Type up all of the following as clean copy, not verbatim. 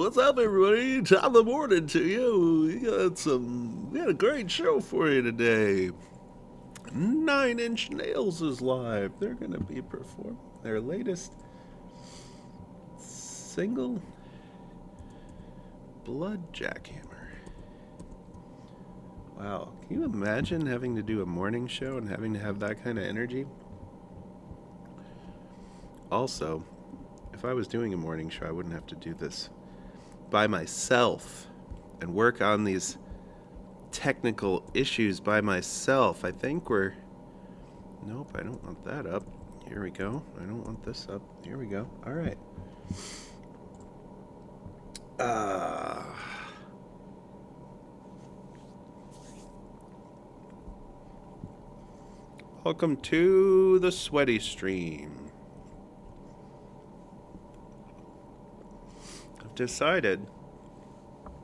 What's up, everybody? Top of the morning to you. We had a great show for you today. 9 Inch Nails is live. They're going to be performing their latest single, Blood Jackhammer. Wow, can you imagine having to do a morning show and having to have that kind of energy? Also, if I was doing a morning show, I wouldn't have to do this by myself and work on these technical issues by myself. I think we're... Nope, I don't want that up. Here we go. I don't want this up. Here we go. All right. Welcome to the Sweaty Stream. I've decided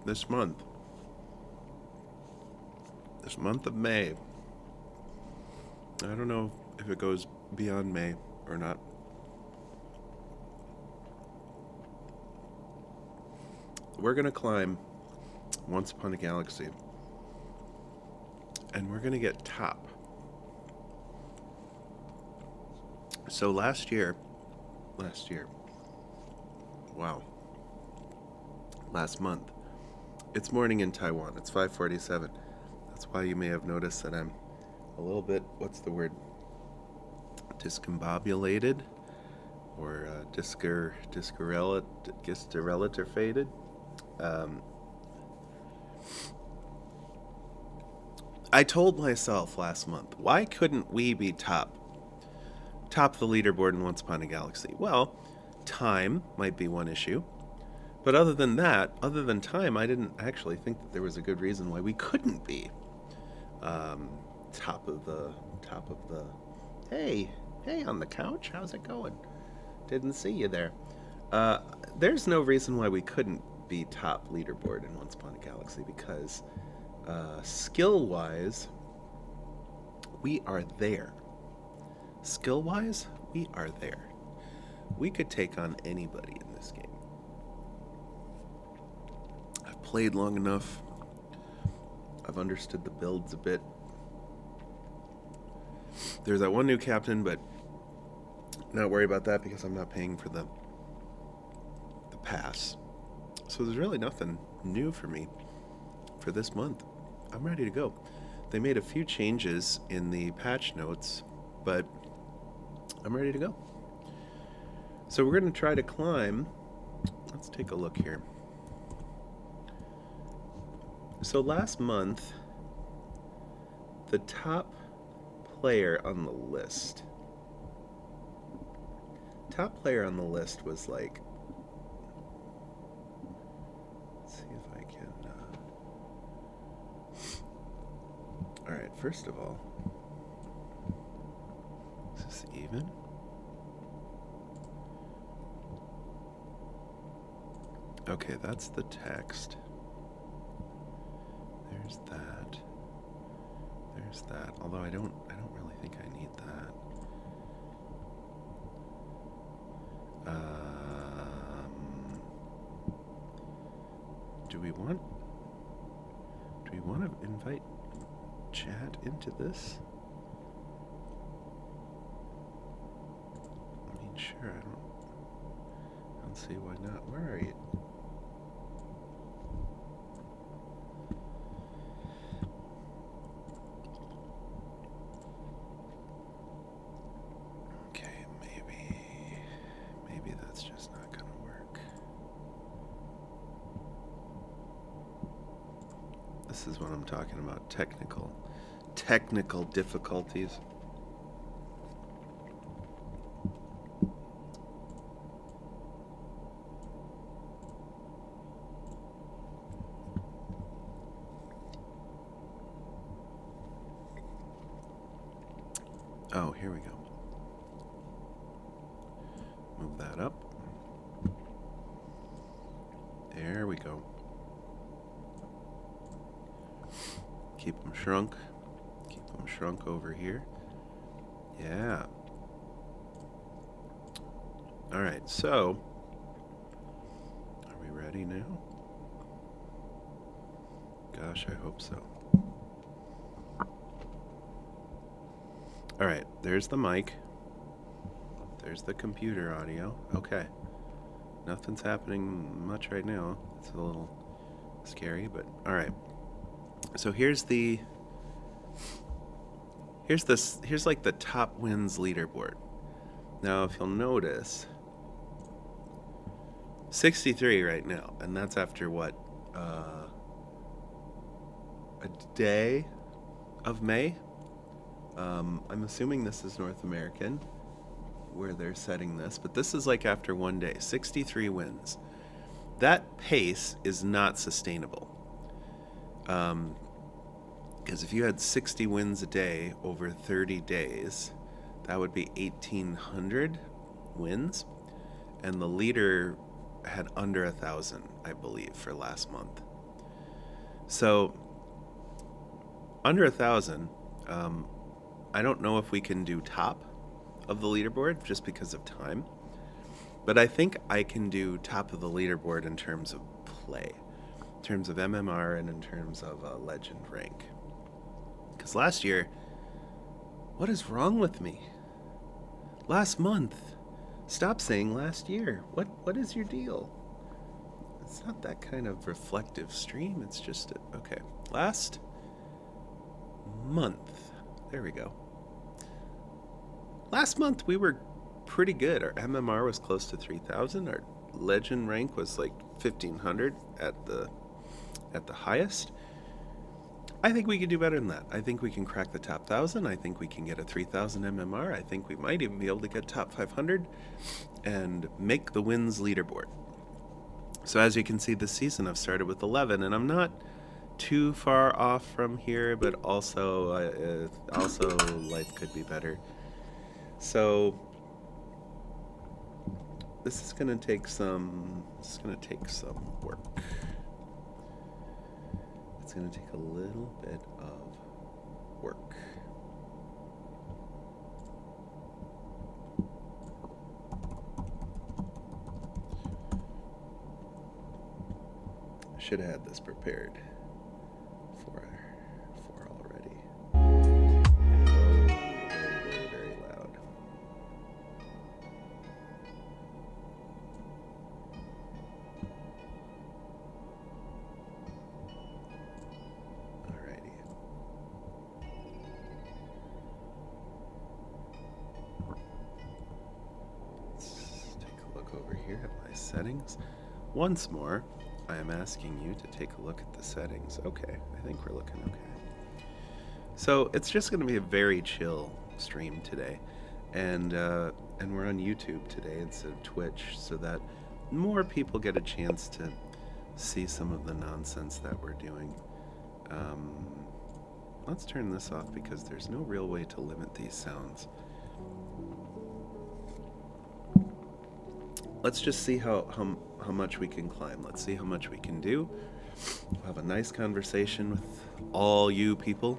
this month of May, I don't know if it goes beyond May or not, we're going to climb Once Upon a Galaxy, and we're going to get top. So last year, last month, it's morning in Taiwan. It's 5:47. That's why you may have noticed that I'm a little bit, what's the word, discombobulated, or discorrelative. I told myself last month, why couldn't we be top of the leaderboard in Once Upon a Galaxy? Well, time might be one issue, but other than time, I didn't actually think that there was a good reason why we couldn't be top of the. Hey on the couch, how's it going? Didn't see you there. There's no reason why we couldn't be top leaderboard in Once Upon a Galaxy, because skill-wise, we are there. Skill-wise, we are there. We could take on anybody in this game. I've played long enough. I've understood the builds a bit. There's that one new captain, but not worry about that because I'm not paying for the pass. So there's really nothing new for me for this month. I'm ready to go. They made a few changes in the patch notes, but I'm ready to go. So we're going to try to climb. Let's take a look here. So last month, the top player on the list. Top player on the list was like... Let's see if I can... Alright, first of all... Is this even? Okay, that's the text. There's that. There's that. Although I don't really think I need that. Do we want to invite chat into this? I mean, sure. I don't see why not. Where are you? This is what I'm talking about, technical difficulties. Oh, here we go. Move that up. There we go. Keep them shrunk. Keep them shrunk over here. Yeah. All right, so are we ready now? Gosh, I hope so. All right, there's the mic. There's the computer audio. Okay. Nothing's happening much right now. It's a little scary, but all right. So here's like the top wins leaderboard. Now, if you'll notice, 63 right now, and that's after what, a day of May. I'm assuming this is North American, where they're setting this, but this is like after one day, 63 wins. That pace is not sustainable. Because if you had 60 wins a day over 30 days, that would be 1,800 wins. And the leader had under 1,000, I believe, for last month. So, under 1,000, I don't know if we can do top of the leaderboard just because of time. But I think I can do top of the leaderboard in terms of play. In terms of MMR and in terms of legend rank. Because last year, what is wrong with me? Last month. Stop saying last year. What is your deal? It's not that kind of reflective stream. It's just, okay. Last month. There we go. Last month we were pretty good. Our MMR was close to 3,000. Our legend rank was like 1,500 at the highest. I think we can do better than that. I think we can crack the top 1,000. I think we can get a 3,000 MMR. I think we might even be able to get top 500 and make the wins leaderboard. So as you can see, this season I've started with 11, and I'm not too far off from here, but also life could be better. So this is going to take some work. It's going to take a little bit of work. I should have had this prepared for already. Very, very loud. Settings. Once more, I am asking you to take a look at the settings. Okay, I think we're looking okay. So it's just going to be a very chill stream today, and we're on YouTube today instead of Twitch, so that more people get a chance to see some of the nonsense that we're doing. Let's turn this off because there's no real way to limit these sounds. Let's just see how much we can climb. Let's see how much we can do. We'll have a nice conversation with all you people.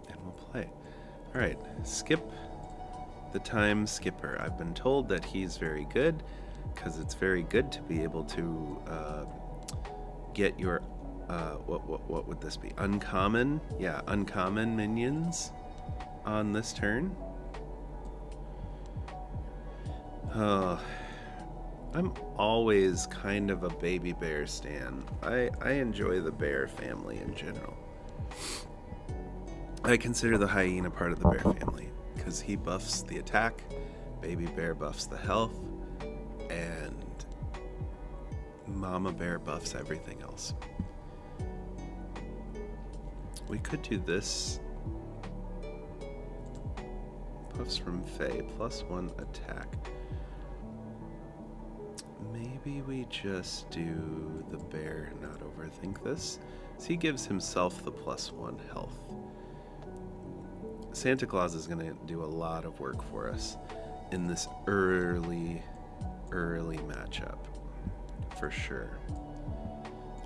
And we'll play. All right, skip the time skipper. I've been told that he's very good because it's very good to be able to get your what would this be? Uncommon? Yeah, uncommon minions on this turn. I'm always kind of a baby bear stan. I enjoy the bear family in general. I consider the hyena part of the bear family because he buffs the attack, baby bear buffs the health, and mama bear buffs everything else. We could do this. Buffs from Fae, +1 attack. Maybe we just do the bear and not overthink this. So he gives himself the +1 health. Santa Claus is going to do a lot of work for us in this early matchup, for sure.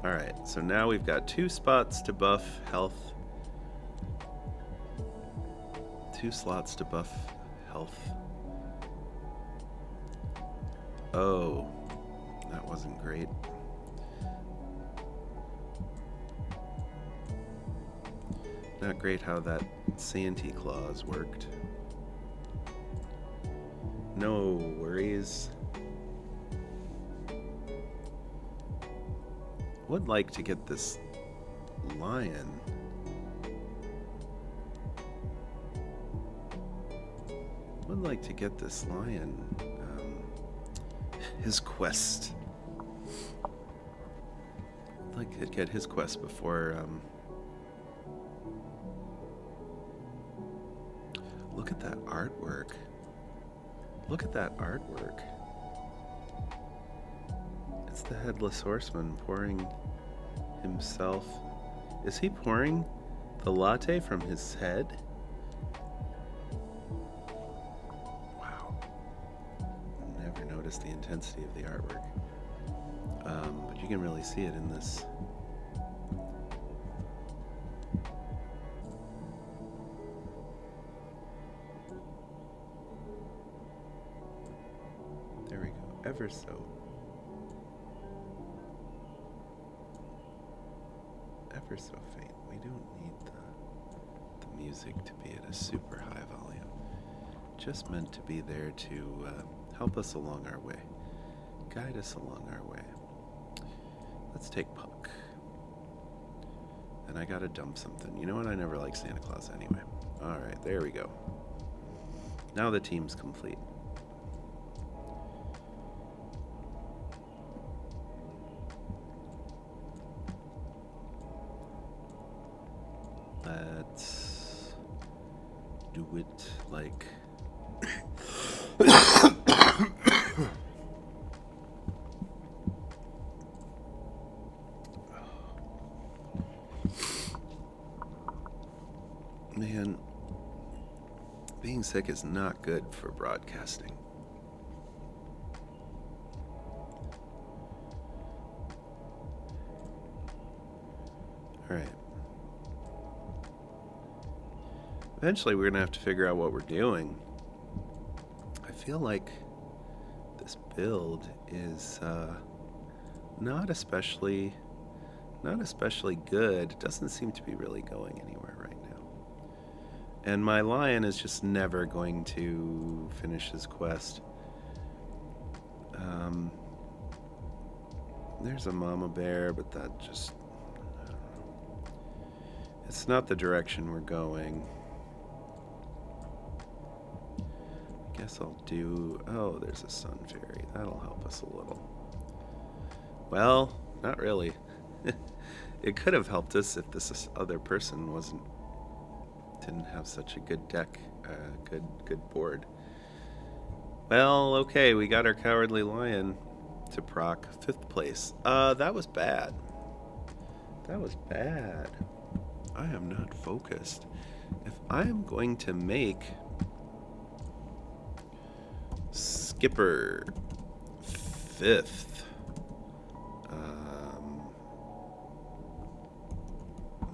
Alright, so now we've got 2 spots to buff health. 2 slots to buff health. Oh, that wasn't great. Not great how that Santa Claus worked. No worries. Would like to get this lion. Would like to get this lion. His quest. I'd like to get his quest before. Look at that artwork. Look at that artwork. It's the Headless Horseman pouring himself. Is he pouring the latte from his head? Wow. Never noticed the intensity of the artwork. But you can really see it in this. There we go. Ever so. Ever so faint. We don't need the music to be at a super high volume. Just meant to be there to help us along our way. Guide us along our way. Let's take Puck. And I gotta dump something. You know what? I never liked Santa Claus anyway. Alright, there we go. Now the team's complete. Let's do it like... Man, being sick is not good for broadcasting. All right. Eventually, we're going to have to figure out what we're doing. I feel like this build is not especially good. It doesn't seem to be really going anywhere right now. And my lion is just never going to finish his quest. There's a mama bear, but that just... I don't know. It's not the direction we're going. Guess I'll do... Oh, there's a sun fairy. That'll help us a little. Well, not really. It could have helped us if this other person didn't have such a good deck, good board. Well, okay, we got our Cowardly Lion to proc 5th place. That was bad. That was bad. I am not focused. If I am going to make Skipper 5th,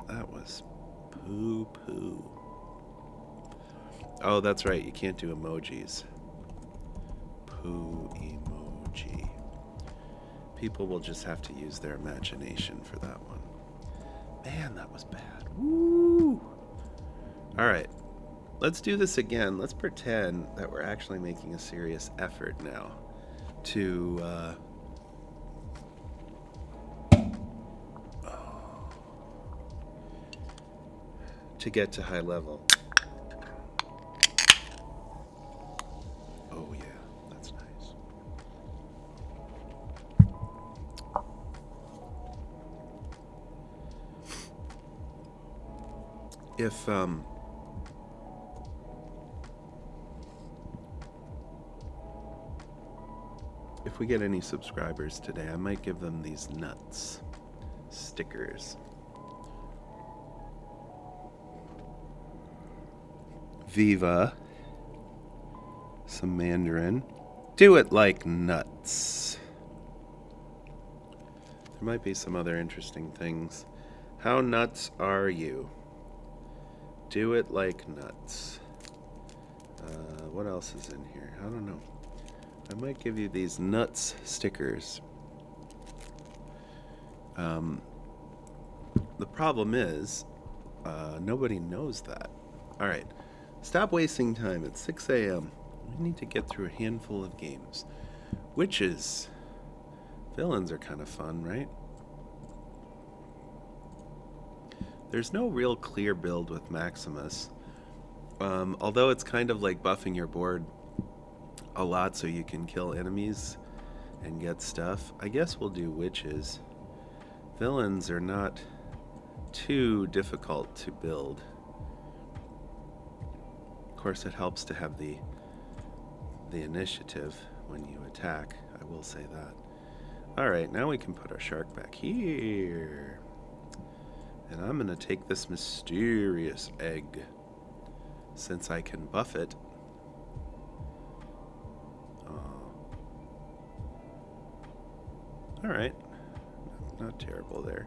that was poo-poo. Oh, that's right, you can't do emojis. Poo emoji. People will just have to use their imagination for that one. Man, that was bad. Woo! Alright, let's do this again. Let's pretend that we're actually making a serious effort now to get to high level. Oh yeah, that's nice. If we get any subscribers today, I might give them these nuts stickers. Viva, some Mandarin. Do it like nuts. There might be some other interesting things. How nuts are you? Do it like nuts. What else is in here? I don't know. I might give you these nuts stickers. The problem is, nobody knows that. All right. Stop wasting time. It's 6 a.m. We need to get through a handful of games. Witches. Villains are kind of fun, right? There's no real clear build with Maximus. Although it's kind of like buffing your board a lot so you can kill enemies and get stuff. I guess we'll do witches. Villains are not too difficult to build. Of course, it helps to have the initiative when you attack. I will say that. All right, now we can put our shark back here. And I'm going to take this mysterious egg. Since I can buff it. All right. Not terrible there.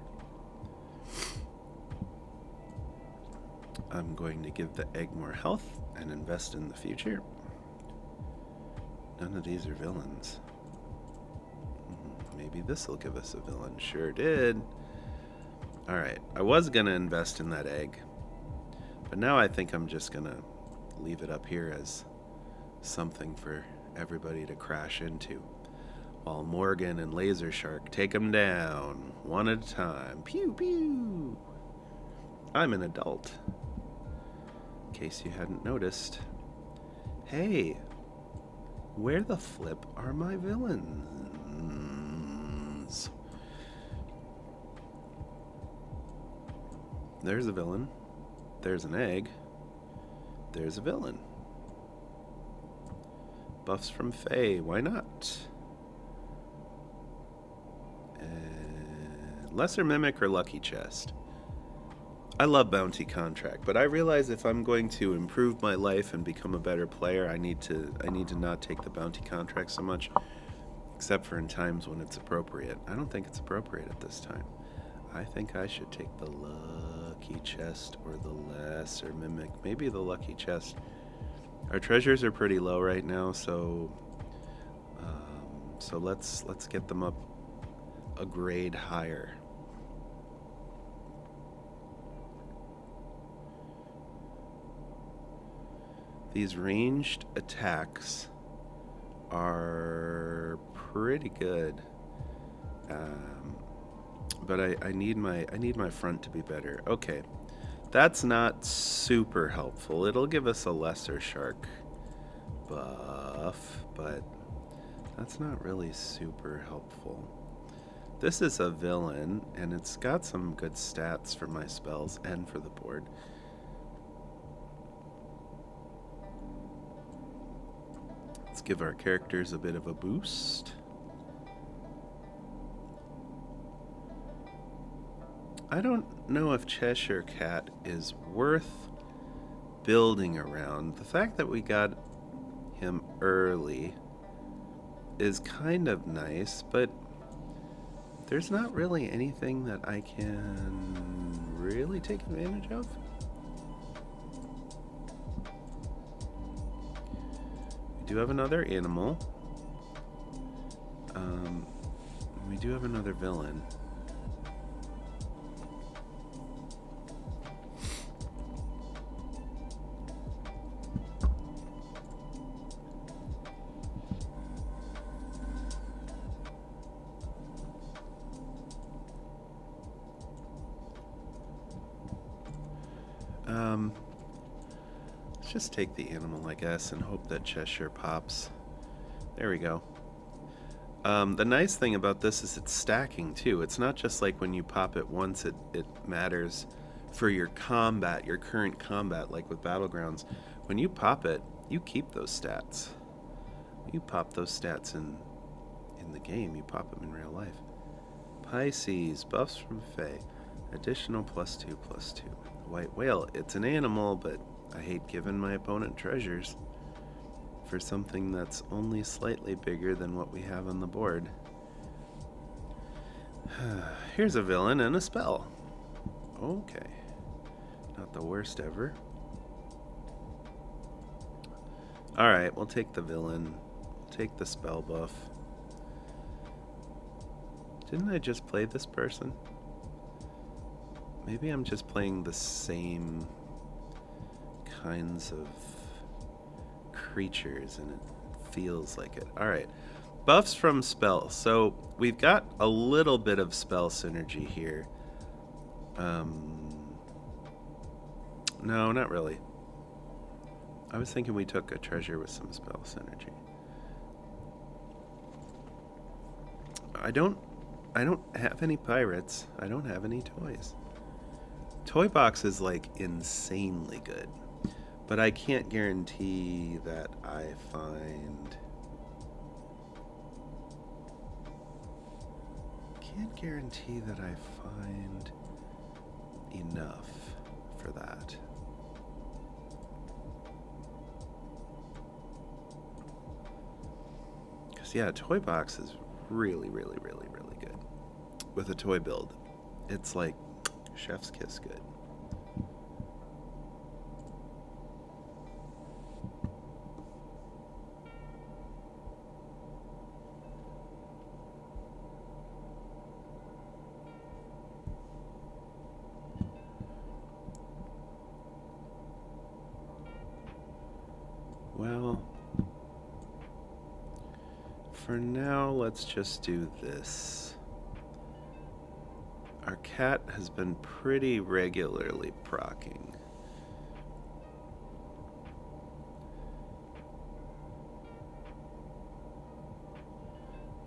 I'm going to give the egg more health and invest in the future. None of these are villains. Maybe this will give us a villain. Sure did. Alright, I was going to invest in that egg. But now I think I'm just going to leave it up here as something for everybody to crash into. While Morgan and Laser Shark take them down, one at a time. Pew, pew! I'm an adult. In case you hadn't noticed. Hey, where the flip are my villains? There's a villain. There's an egg. There's a villain. Buffs from Faye. Why not? Lesser Mimic or Lucky Chest. I love Bounty Contract, but I realize if I'm going to improve my life and become a better player, I need to not take the Bounty Contract so much, except for in times when it's appropriate. I don't think it's appropriate at this time. I think I should take the Lucky Chest or the Lesser Mimic. Maybe the Lucky Chest. Our treasures are pretty low right now, so let's get them up a grade higher. These ranged attacks are pretty good, but I need my front to be better. Okay, that's not super helpful. It'll give us a lesser shark, buff, but that's not really super helpful. This is a villain, and it's got some good stats for my spells and for the board. Let's give our characters a bit of a boost. I don't know if Cheshire Cat is worth building around. The fact that we got him early is kind of nice, but there's not really anything that I can really take advantage of. We do have another animal. We do have another villain. Let's just take the animal, I guess, and hope that Cheshire pops. There we go. The nice thing about this is it's stacking too. It's not just like when you pop it once, it matters for your combat, your current combat, like with Battlegrounds. When you pop it, you keep those stats. You pop those stats in the game, you pop them in real life. Pisces, buffs from Fae, additional +2/+2. White whale, it's an animal, but I hate giving my opponent treasures for something that's only slightly bigger than what we have on the board. Here's a villain and a spell. Okay. Not the worst ever. Alright, we'll take the villain. Take the spell buff. Didn't I just play this person? Maybe I'm just playing the same kinds of creatures and it feels like it. Alright, buffs from spells. So we've got a little bit of spell synergy here. No, not really. I was thinking we took a treasure with some spell synergy. I don't have any pirates. I don't have any toys. Toy box is like insanely good, but I can't guarantee that I find. Can't guarantee that I find enough for that. Because yeah, toy box is really, really, really, really good. With a toy build, it's like chef's kiss good. Well, for now, let's just do this. Our cat has been pretty regularly procking.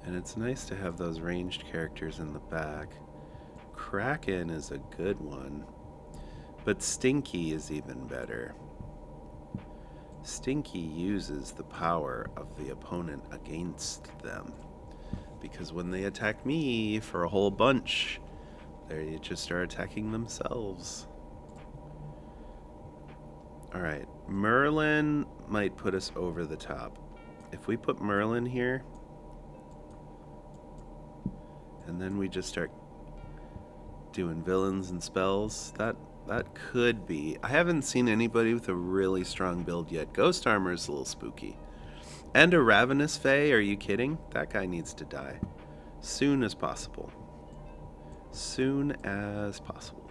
And it's nice to have those ranged characters in the back. Kraken is a good one, but Stinky is even better. Stinky uses the power of the opponent against them, because when they attack me for a whole bunch, they just start attacking themselves. Alright, Merlin might put us over the top. If we put Merlin here, and then we just start doing villains and spells, that could be. I haven't seen anybody with a really strong build yet. Ghost Armor is a little spooky. And a Ravenous Fae, are you kidding? That guy needs to die. Soon as possible. Soon as possible.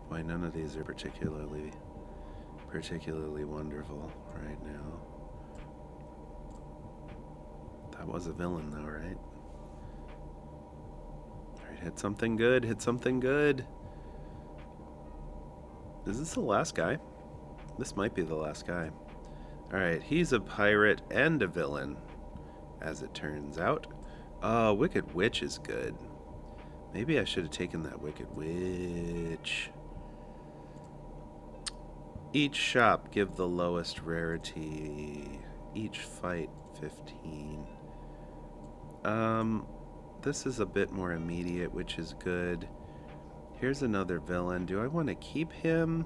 Why none of these are particularly wonderful right now. That was a villain though, right? Alright, hit something good, hit something good. Is this the last guy? This might be the last guy. Alright, he's a pirate and a villain, as it turns out. Wicked Witch is good. Maybe I should have taken that Wicked Witch. Each shop give the lowest rarity. Each fight 15. This is a bit more immediate, which is good. Here's another villain. Do I want to keep him?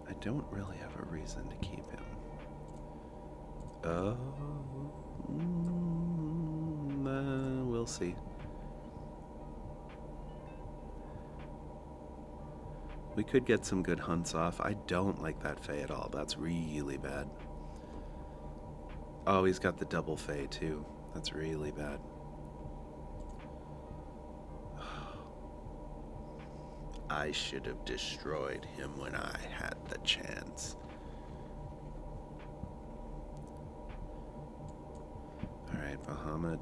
I don't really have a reason to keep him. We'll see. We could get some good hunts off. I don't like that Fey at all. That's really bad. Oh, he's got the double Fey too. That's really bad. I should have destroyed him when I had the chance. Alright, Bahamut.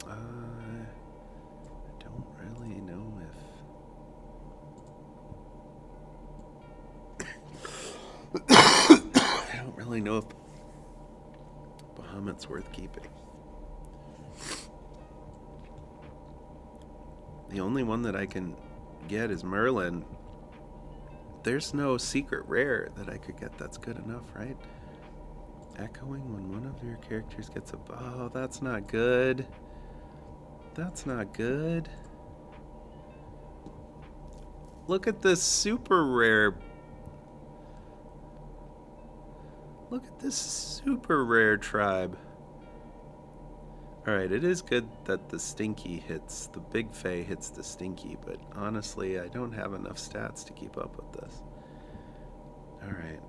I don't really know if... I don't really know if Bahamut's worth keeping. The only one that I can get is Merlin. There's no secret rare that I could get that's good enough, right? Echoing when one of your characters gets a... Oh, that's not good. That's not good. Look at this super rare. Look at this super rare tribe. Alright, it is good that the Stinky hits, the Big Fey hits the Stinky, but honestly, I don't have enough stats to keep up with this. Alright,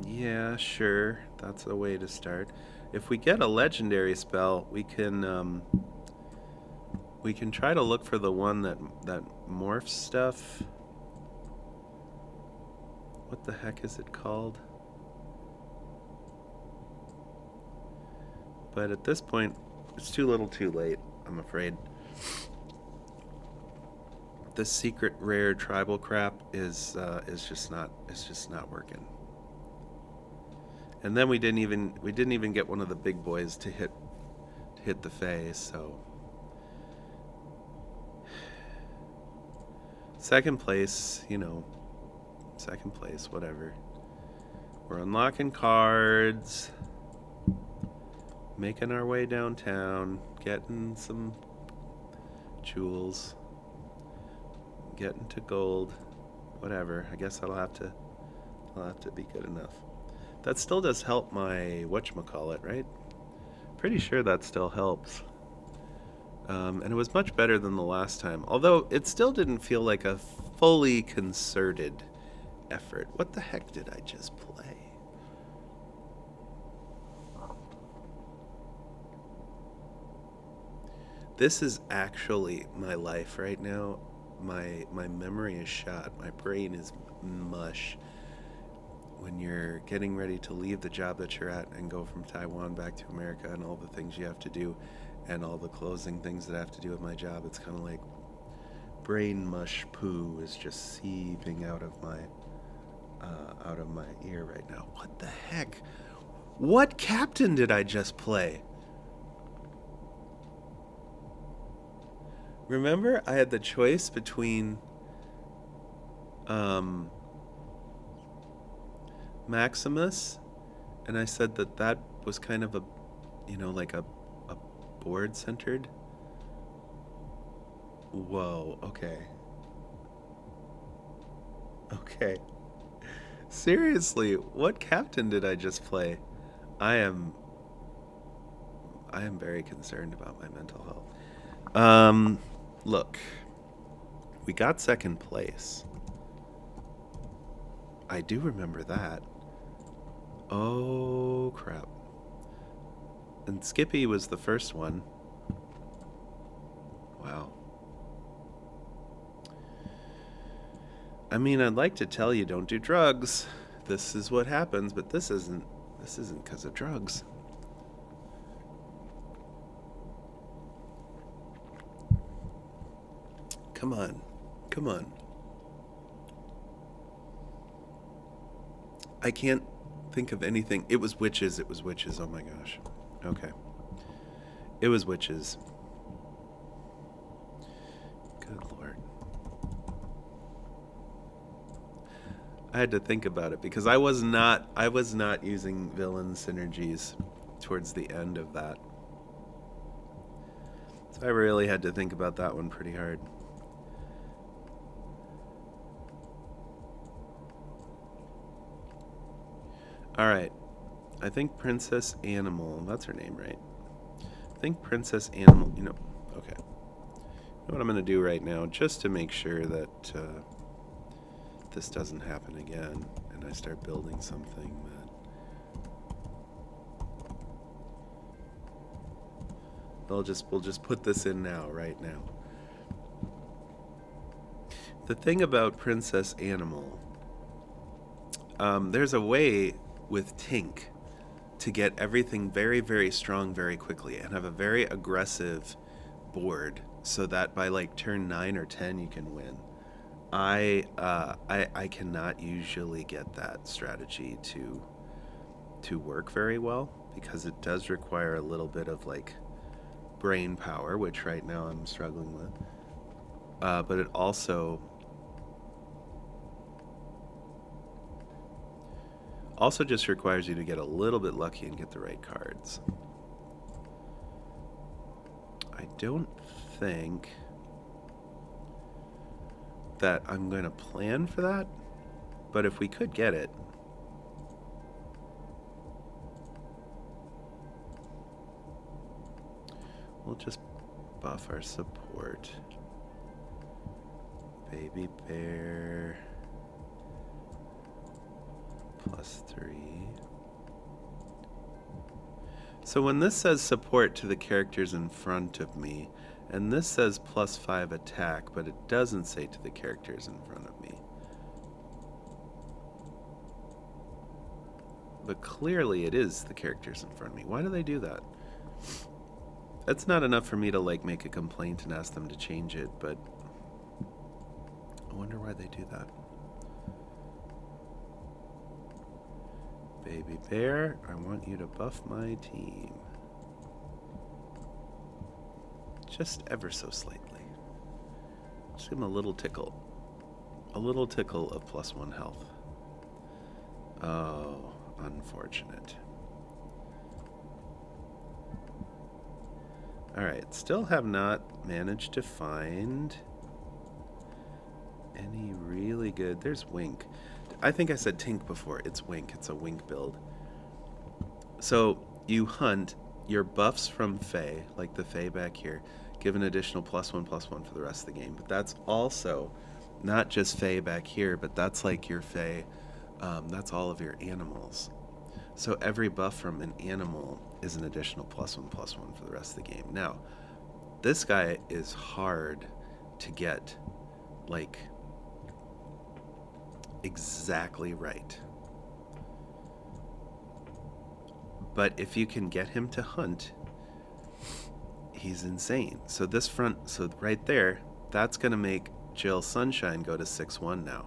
yeah, sure, that's a way to start. If we get a legendary spell, we can try to look for the one that morphs stuff. What the heck is it called? But at this point, it's too little too late, I'm afraid. This secret rare tribal crap is just not working. And then we didn't even get one of the big boys to hit the Fae, so second place, whatever. We're unlocking cards. Making our way downtown, getting some jewels, getting to gold, whatever. I guess I'll have to be good enough. That still does help my whatchamacallit, right? Pretty sure that still helps. And it was much better than the last time, although it still didn't feel like a fully concerted effort. What the heck did I just play? This is actually my life right now. My memory is shot. My brain is mush. When you're getting ready to leave the job that you're at and go from Taiwan back to America and all the things you have to do and all the closing things that I have to do with my job, it's kind of like brain mush poo is just seeping out of my ear right now. What the heck? What captain did I just play? Remember, I had the choice between Maximus, and I said that was kind of a, like a board-centered. Whoa, okay. Okay. Seriously, what captain did I just play? I am very concerned about my mental health. Look, we got second place. I do remember that. Oh, crap. And Skippy was the first one. Wow. I mean, I'd like to tell you don't do drugs. This is what happens, but this isn't because of drugs. Come on. Come on. I can't think of anything. It was witches. It was witches. Oh my gosh. Okay. It was witches. Good Lord. I had to think about it because I was not using villain synergies towards the end of that. So I really had to think about that one pretty hard. All right. I think Princess Animal, that's her name, right? I think Princess Animal, okay. You know what I'm going to do right now, just to make sure that this doesn't happen again, and I start building something that... we'll just put this in now, right now. The thing about Princess Animal, there's a way with Tink to get everything very, very strong very quickly and have a very aggressive board so that by like turn 9 or 10 you can win. I cannot usually get that strategy to work very well because it does require a little bit of like brain power, which right now I'm struggling with. But it also just requires you to get a little bit lucky and get the right cards. I don't think that I'm going to plan for that, but if we could get it, we'll just buff our support. Baby bear +3. So when this says support to the characters in front of me, and this says +5 attack, but it doesn't say to the characters in front of me. But clearly it is the characters in front of me. Why do they do that? That's not enough for me to like make a complaint and ask them to change it, but I wonder why they do that. Baby bear, I want you to buff my team. Just ever so slightly. Just give him a little tickle. A little tickle of +1 health. Oh, unfortunate. Alright, still have not managed to find any really good... There's Wink. I think I said Tink before. It's Wink. It's a Wink build. So you hunt your buffs from Fae, like the Fae back here, give an additional +1/+1 for the rest of the game. But that's also not just Fae back here, but that's like your Fae. That's all of your animals. So every buff from an animal is an additional +1/+1 for the rest of the game. Now, this guy is hard to get, like, exactly right. But if you can get him to hunt, he's insane. So this front, so right there, that's going to make Jill Sunshine go to 6/1 now.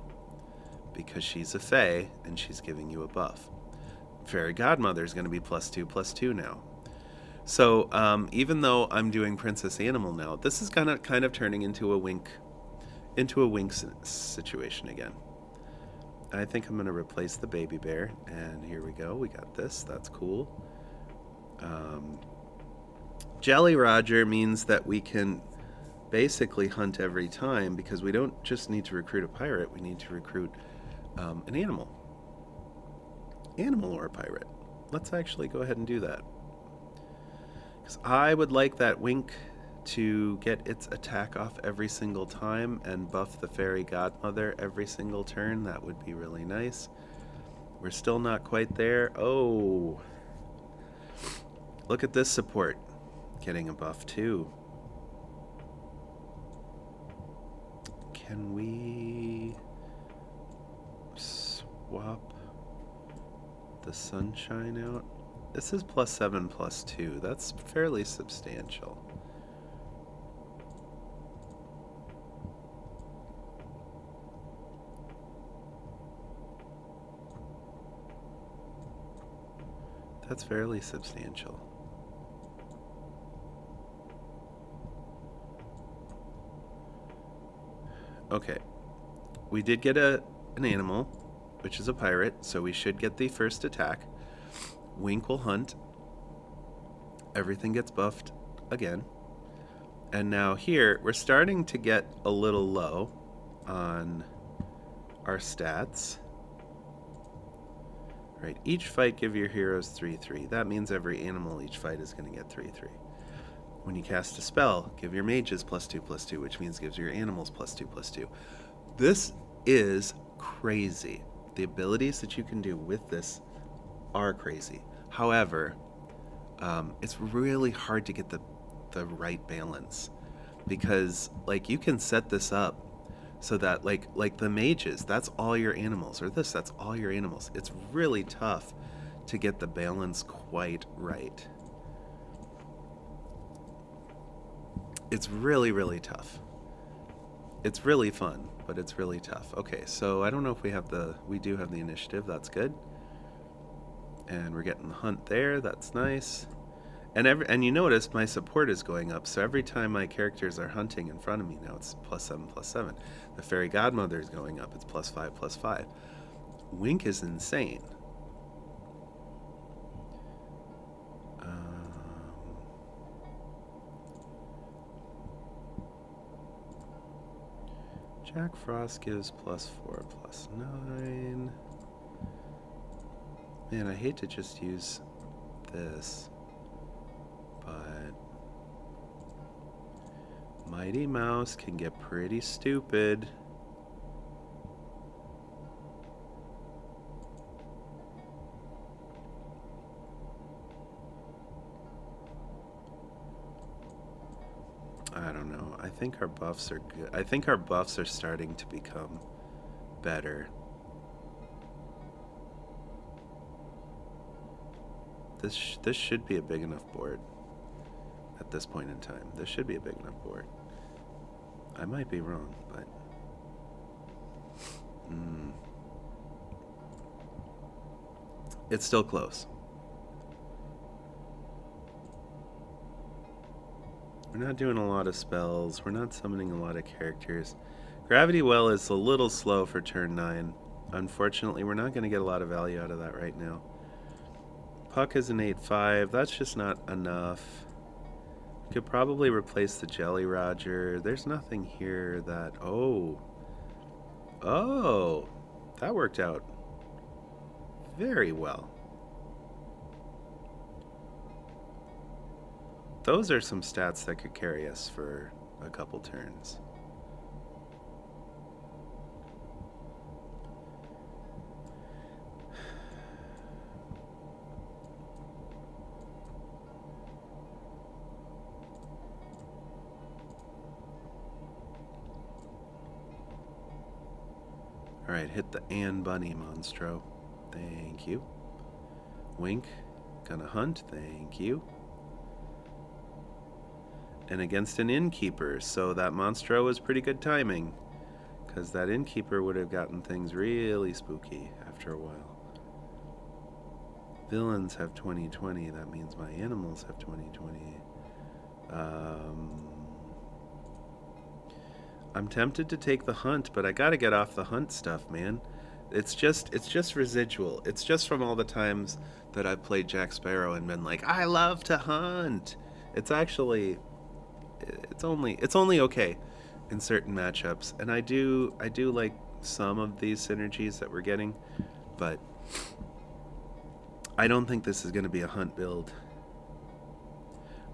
Because she's a Fae and she's giving you a buff. Fairy Godmother is going to be +2/+2 now. So even though I'm doing Princess Animal now, this is kind of turning into a Wink situation again. I think I'm going to replace the baby bear, and here we go. We got this. That's cool. Jolly Roger means that we can basically hunt every time because we don't just need to recruit a pirate. We need to recruit an animal. Animal or a pirate. Let's actually go ahead and do that. Because I would like that Wink to get its attack off every single time and buff the Fairy Godmother every single turn. That would be really nice. We're still not quite there. Oh, look at this support getting a buff too. Can we swap the Sunshine out? This is +7/+2. That's fairly substantial. That's fairly substantial. Okay. We did get an animal, which is a pirate, so we should get the first attack. Wink will hunt. Everything gets buffed again. And now here, we're starting to get a little low on our stats. Right, each fight give your heroes 3/3. That means every animal each fight is going to get 3/3. When you cast a spell, give your mages +2/+2, which means gives your animals +2/+2. This is crazy. The abilities that you can do with this are crazy. However, it's really hard to get the right balance, because like you can set this up so that like the mages, that's all your animals, or that's all your animals. It's really tough to get the balance quite right. It's really, really tough. It's really fun, but it's really tough. Okay, so I don't know if we do have the initiative. That's good. And we're getting the hunt there. That's nice. And you notice my support is going up, so every time my characters are hunting in front of me now, it's +7/+7. The fairy godmother is going up, it's +5/+5. Wink is insane. Jack Frost gives +4/+9. Man, I hate to just use this, but Mighty Mouse can get pretty stupid. I don't know. I think our buffs are good. I think our buffs are starting to become better. This should be a big enough board at this point in time. This should be a big enough board. I might be wrong, but it's still close. We're not doing a lot of spells. We're not summoning a lot of characters. Gravity Well is a little slow for turn 9. Unfortunately, we're not going to get a lot of value out of that right now. Puck is an 8/5. That's just not enough. We could probably replace the Jelly Roger. There's nothing here that... Oh, that worked out very well. Those are some stats that could carry us for a couple turns. Alright, hit the Ann Bunny, Monstro. Thank you. Wink, gonna hunt. Thank you. And against an innkeeper, so that Monstro was pretty good timing, because that innkeeper would have gotten things really spooky after a while. Villains have 20/20. That means my animals have 20/20. I'm tempted to take the hunt, but I gotta get off the hunt stuff, man. It's just residual. It's just from all the times that I've played Jack Sparrow and been like, I love to hunt. It's actually, it's only okay in certain matchups, and I do like some of these synergies that we're getting, but I don't think this is going to be a hunt build.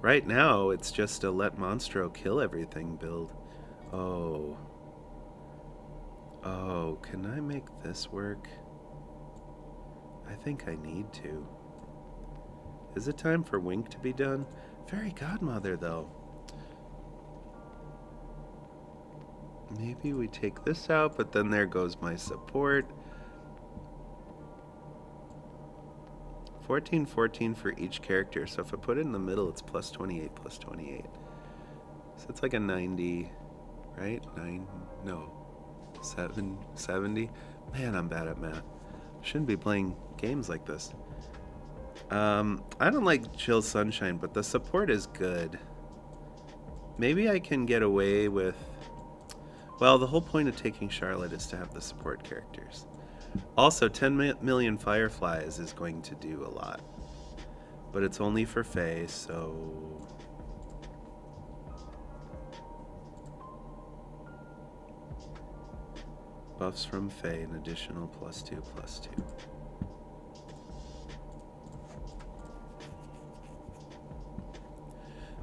Right now, it's just a let Monstro kill everything build. Oh, can I make this work? I think I need to. Is it time for Wink to be done? Fairy Godmother, though. Maybe we take this out, but then there goes my support. 14/14 for each character, so if I put it in the middle, it's +28/+28. So it's like a 90, right? 70. Man, I'm bad at math. Shouldn't be playing games like this. I don't like Chill Sunshine, but the support is good. Maybe I can get away with... Well, the whole point of taking Charlotte is to have the support characters. Also, 10 million Fireflies is going to do a lot. But it's only for Faye, so... Buffs from Faye, an additional +2/+2.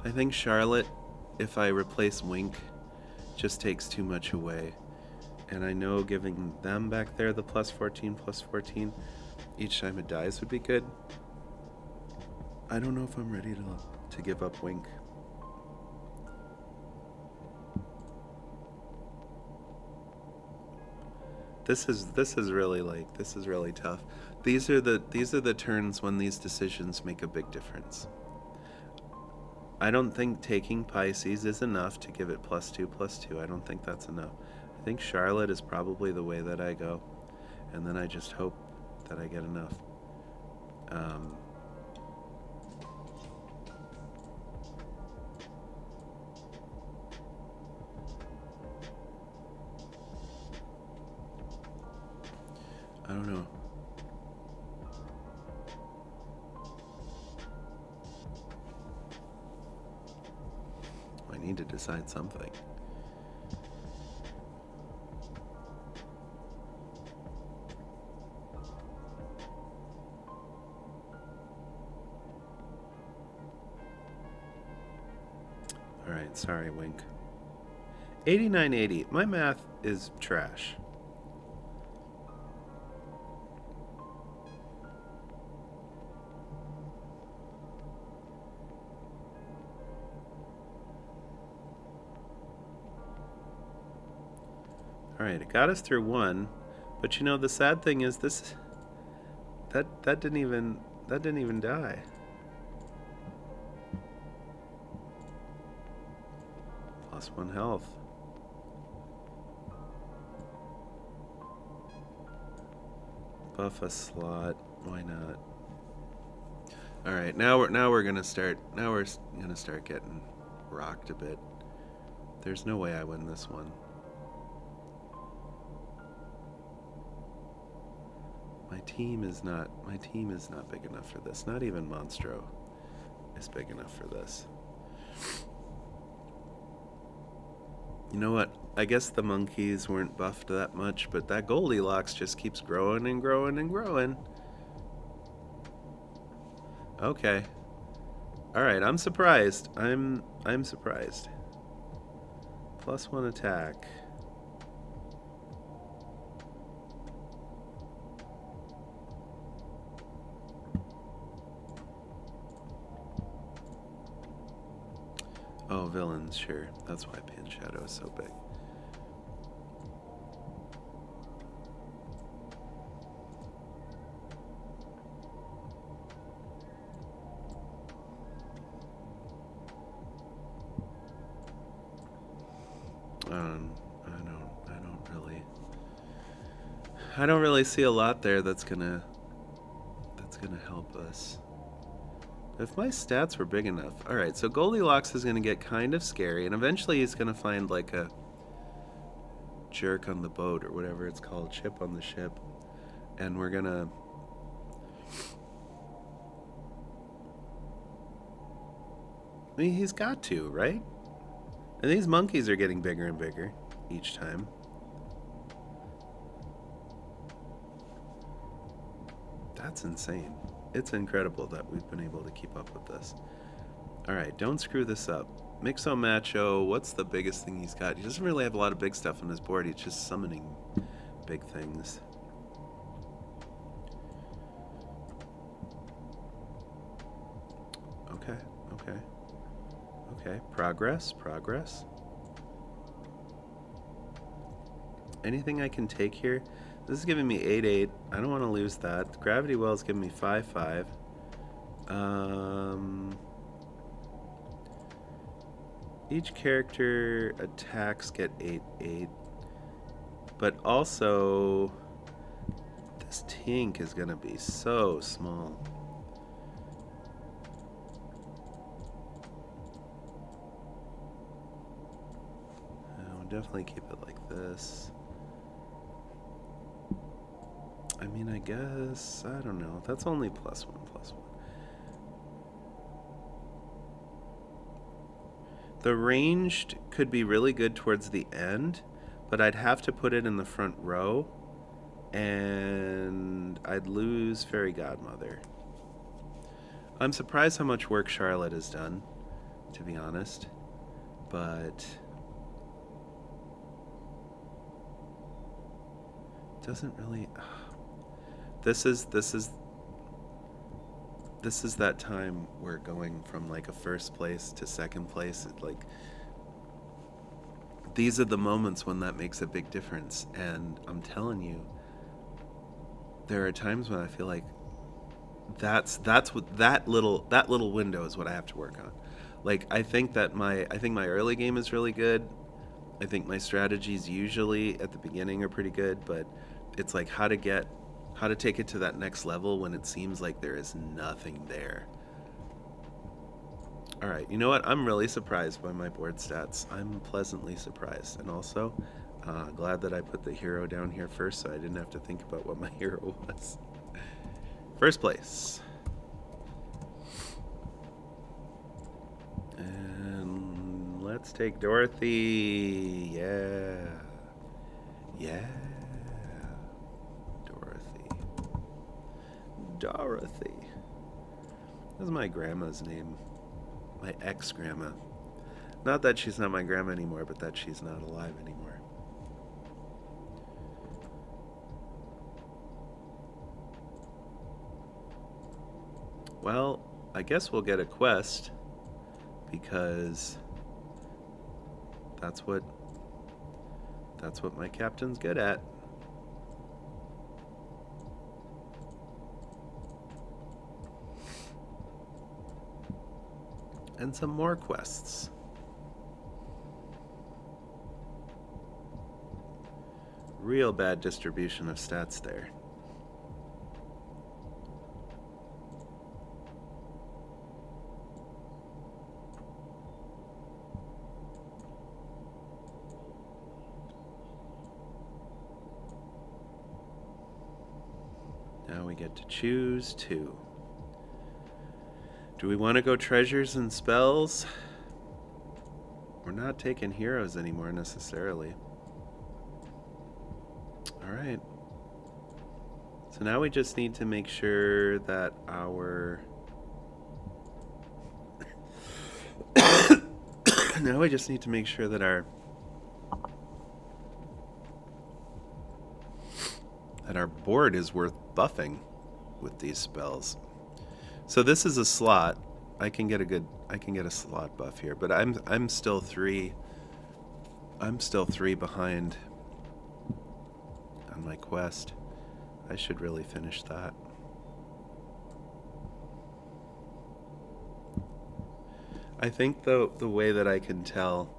I think Charlotte, if I replace Wink, just takes too much away. And I know giving them back there the +14/+14 each time it dies would be good. I don't know if I'm ready to give up Wink. This is really tough. These are the turns when these decisions make a big difference. I don't think taking Pisces is enough to give it +2/+2. I don't think that's enough. I think Charlotte is probably the way that I go, and then I just hope that I get enough. I don't know. I need to decide something. Alright, sorry, Wink. 8980. My math is trash. Alright, it got us through one, but you know the sad thing is that didn't even die. +1 health. Buff a slot. Why not? Alright, now we're gonna start getting rocked a bit. There's no way I win this one. My team is not big enough for this. Not even Monstro is big enough for this. You know what? I guess the monkeys weren't buffed that much, but that Goldilocks just keeps growing and growing and growing. Okay. Alright, I'm surprised. I'm surprised. +1 attack. Oh, villains, sure. That's why Pan Shadow is so big. I don't really see a lot there that's gonna help us. If my stats were big enough. Alright, so Goldilocks is gonna get kind of scary, and eventually he's gonna find like a jerk on the boat or whatever it's called, chip on the ship. And we're gonna... I mean, he's got to, right? And these monkeys are getting bigger and bigger each time. That's insane. It's incredible that we've been able to keep up with this. Alright, don't screw this up. Mixo Macho, what's the biggest thing he's got? He doesn't really have a lot of big stuff on his board. He's just summoning big things. Okay. Progress. Anything I can take here? This is giving me 8/8. I don't want to lose that. Gravity Well is giving me 5/5. Each character attacks get 8/8. But also, this tank is going to be so small. definitely keep it like this. I mean, I guess, I don't know. That's only +1/+1. The ranged could be really good towards the end, but I'd have to put it in the front row, and I'd lose Fairy Godmother. I'm surprised how much work Charlotte has done, to be honest, but doesn't really. This is that time we're going from like a first place to second place. Like, these are the moments when that makes a big difference, and I'm telling you, there are times when I feel like that's what that little window is what I have to work on. Like, I think my early game is really good. I think my strategies usually at the beginning are pretty good, but it's like how to take it to that next level when it seems like there is nothing there. All right, you know what? I'm really surprised by my board stats. I'm pleasantly surprised, and also glad that I put the hero down here first, so I didn't have to think about what my hero was. First place. And let's take Dorothy. Yeah. Yeah. Dorothy. That's my grandma's name. My ex-grandma. Not that she's not my grandma anymore, but that she's not alive anymore. Well, I guess we'll get a quest, because that's what my captain's good at. And some more quests. Real bad distribution of stats there. Now we get to choose two. Do we want to go treasures and spells? We're not taking heroes anymore necessarily. Alright. So now we just need to make sure that our... now we just need to make sure that our board is worth buffing with these spells. So this is a slot. I can get a slot buff here, but I'm still three behind on my quest. I should really finish that. I think the way that I can tell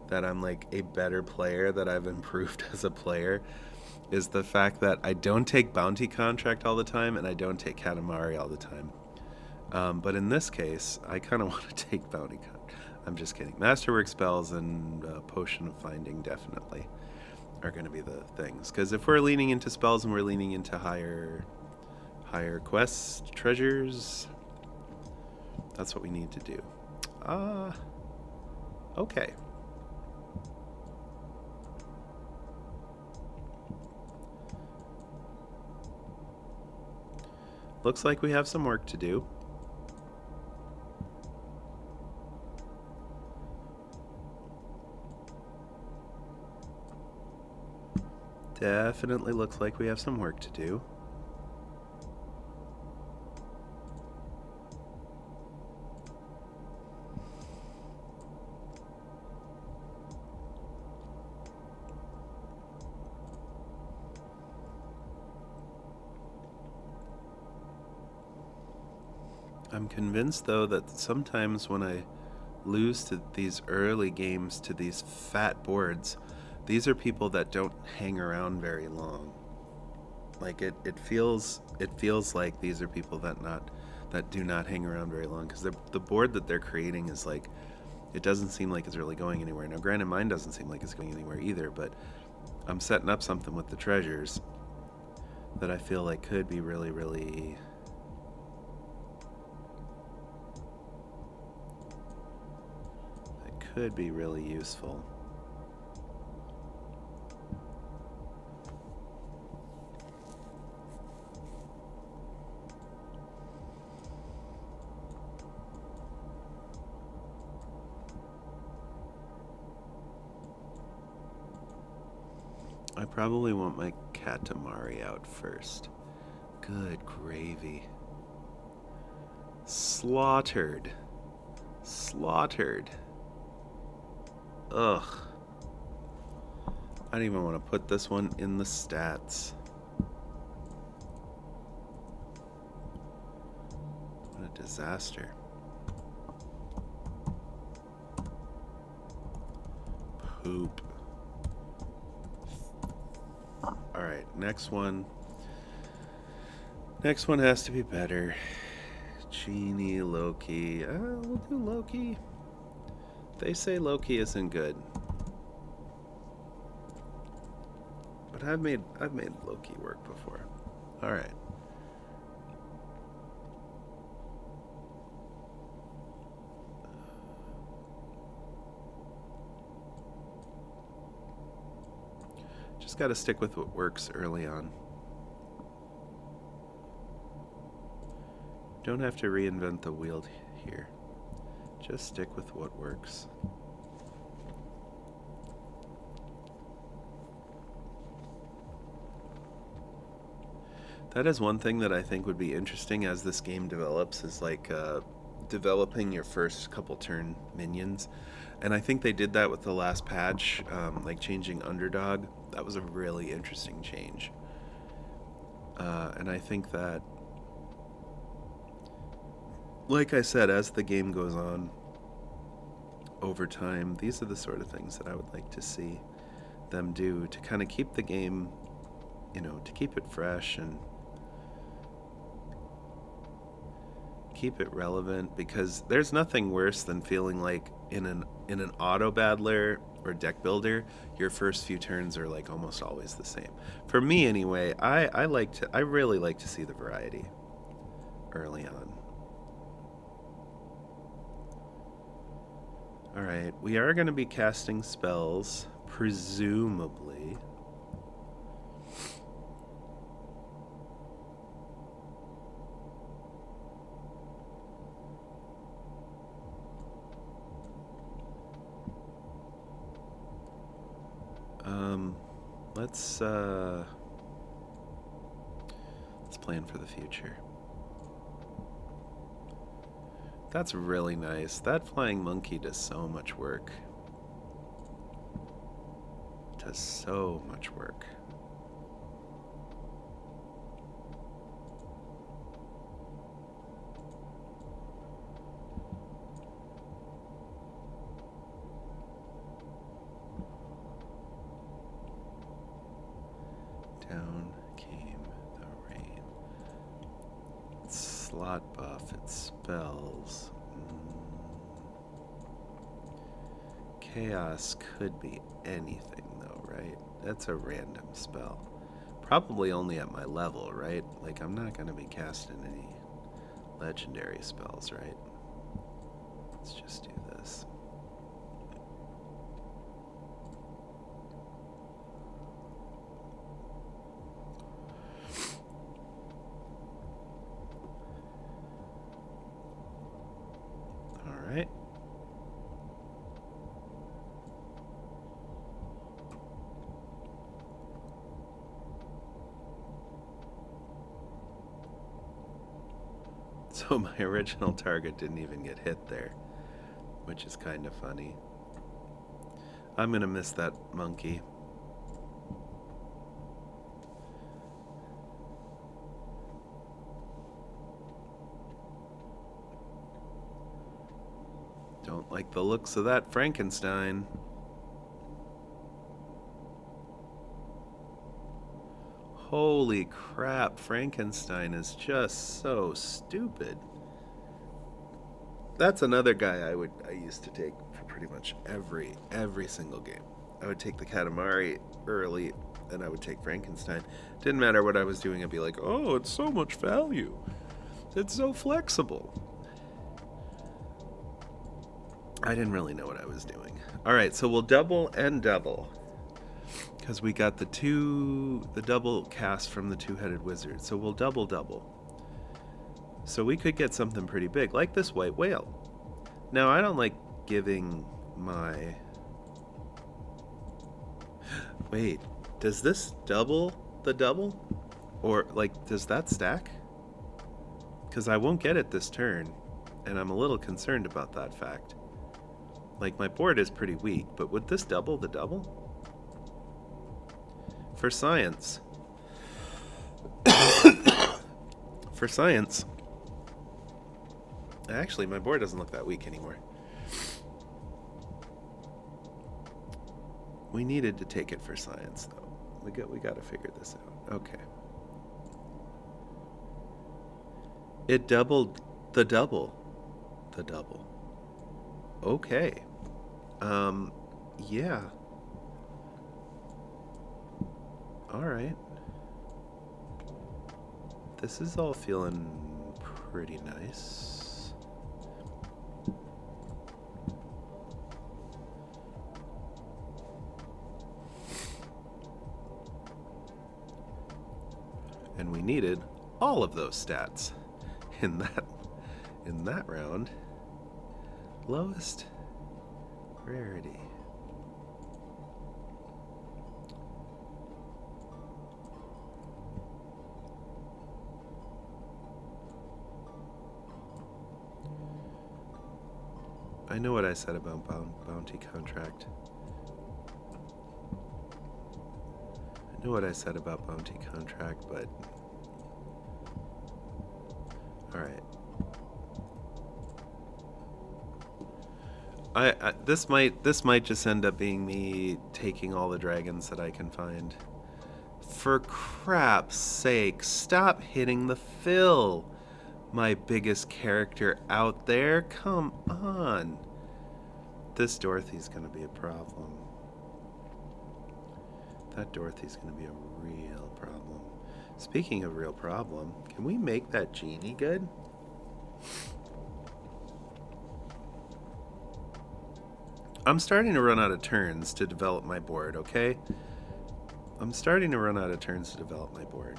that I'm like a better player, that I've improved as a player, is the fact that I don't take bounty contract all the time and I don't take Katamari all the time. But in this case, I kind of want to take bounty contract. I'm just kidding. Masterwork spells and potion of finding definitely are going to be the things. Because if we're leaning into spells and we're leaning into higher quests, treasures, that's what we need to do. Okay. Looks like we have some work to do. Definitely looks like we have some work to do. I'm convinced, though, that sometimes when I lose to these early games to these fat boards, these are people that don't hang around very long. Like it feels like these are people that do not hang around very long, because the board that they're creating is like, it doesn't seem like it's really going anywhere. Now, granted, mine doesn't seem like it's going anywhere either, but I'm setting up something with the treasures that I feel like could be really, really... that could be really useful. I probably want my Katamari out first. Good gravy. Slaughtered. Slaughtered. Ugh. I don't even want to put this one in the stats. What a disaster. Poop. Alright, next one. Next one has to be better. Genie, Loki. We'll do Loki. They say Loki isn't good. But I've made Loki work before. Alright. Just gotta stick with what works early on. Don't have to reinvent the wheel here. Just stick with what works. That is one thing that I think would be interesting as this game develops, is like developing your first couple turn minions. And I think they did that with the last patch, like changing Underdog. That was a really interesting change. And I think that, like I said, as the game goes on over time, these are the sort of things that I would like to see them do to kind of keep the game, you know, to keep it fresh and keep it relevant, because there's nothing worse than feeling like in an auto battler or deck builder, your first few turns are like almost always the same. For me anyway, I really like to see the variety early on. Alright, we are going to be casting spells, presumably. Let's plan for the future. That's really nice. That flying monkey does so much work. Does so much work. Down came the rain. Slot buff, it spells. Chaos could be anything though, right? That's a random spell. Probably only at my level, right? Like, I'm not going to be casting any legendary spells, right? Let's just do this. Alright. So my original target didn't even get hit there, which is kind of funny. I'm gonna miss that monkey. Don't like the looks of that Frankenstein. Holy crap, Frankenstein is just so stupid. That's another guy I used to take for pretty much every single game. I would take the Katamari early, and I would take Frankenstein. Didn't matter what I was doing, I'd be like, oh, it's so much value. It's so flexible. I didn't really know what I was doing. All right, so we'll double and double. Because we got the double cast from the two-headed wizard. So we'll double double. So we could get something pretty big, like this white whale. Now, I don't like giving my... Wait, does this double the double? Or, like, does that stack? Because I won't get it this turn, and I'm a little concerned about that fact. Like, my board is pretty weak, but would this double the double? For science. For science. Actually, my board doesn't look that weak anymore. We needed to take it for science, though. We got to figure this out. Okay. It doubled the double. The double. Okay. Yeah. Alright. This is all feeling pretty nice. And we needed all of those stats in that round. Lowest rarity. I know what I said about bounty contract. I know what I said about bounty contract, but all right. This might just end up being me taking all the dragons that I can find. For crap's sake, stop hitting the fill. My biggest character out there? Come on. This Dorothy's gonna be a problem. That Dorothy's gonna be a real problem. Speaking of real problem, can we make that genie good? I'm starting to run out of turns to develop my board, okay? I'm starting to run out of turns to develop my board.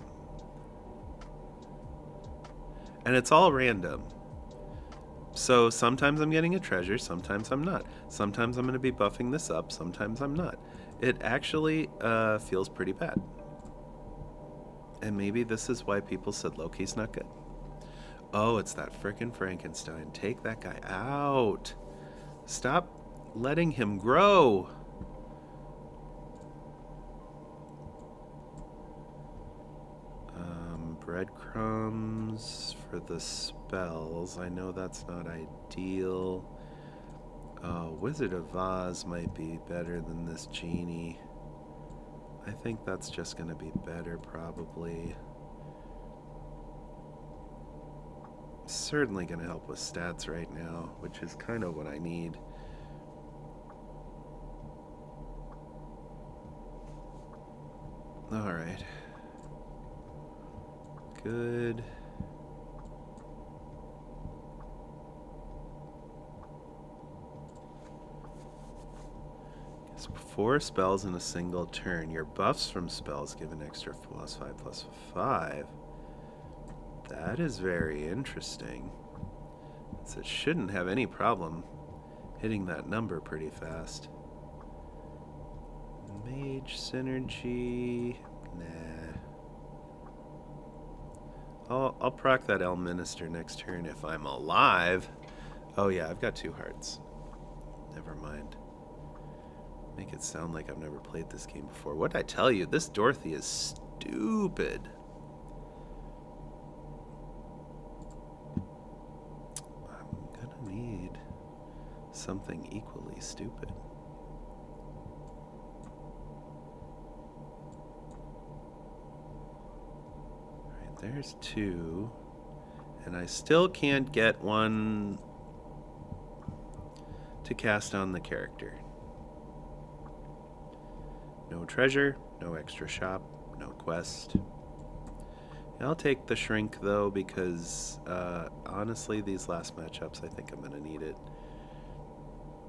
And it's all random. So sometimes I'm getting a treasure, sometimes I'm not. Sometimes I'm going to be buffing this up, sometimes I'm not. It actually feels pretty bad. And maybe this is why people said Loki's not good. Oh, it's that frickin' Frankenstein. Take that guy out. Stop letting him grow. Breadcrumbs for the spells. I know that's not ideal. Wizard of Oz might be better than this genie. I think that's just going to be better, probably. Certainly going to help with stats right now, which is kind of what I need. All right. Good. Guess 4 spells in a single turn. Your buffs from spells give an extra +5/+5. That is very interesting. So it shouldn't have any problem hitting that number pretty fast. Mage synergy. Nah. I'll proc that El Minister next turn if I'm alive. Oh yeah, I've got 2 hearts. Never mind. Make it sound like I've never played this game before. What'd I tell you? This Dorothy is stupid. I'm gonna need something equally stupid. There's 2, and I still can't get one to cast on the character. No treasure, no extra shop, no quest. I'll take the shrink though, because honestly, these last matchups, I think I'm going to need it.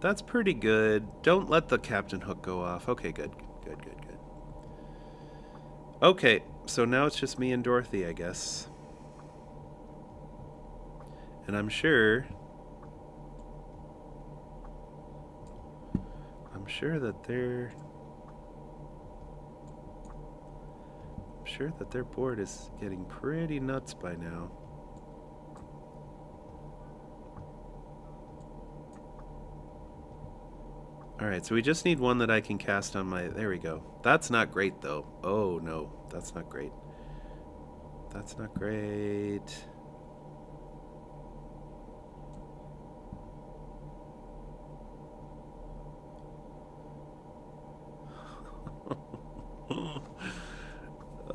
That's pretty good. Don't let the captain hook go off. Okay, good. Okay, so now it's just me and Dorothy, I guess. And I'm sure that their board is getting pretty nuts by now. Alright, so we just need one that I can cast on my... There we go. That's not great, though. Oh, no. That's not great. That's not great.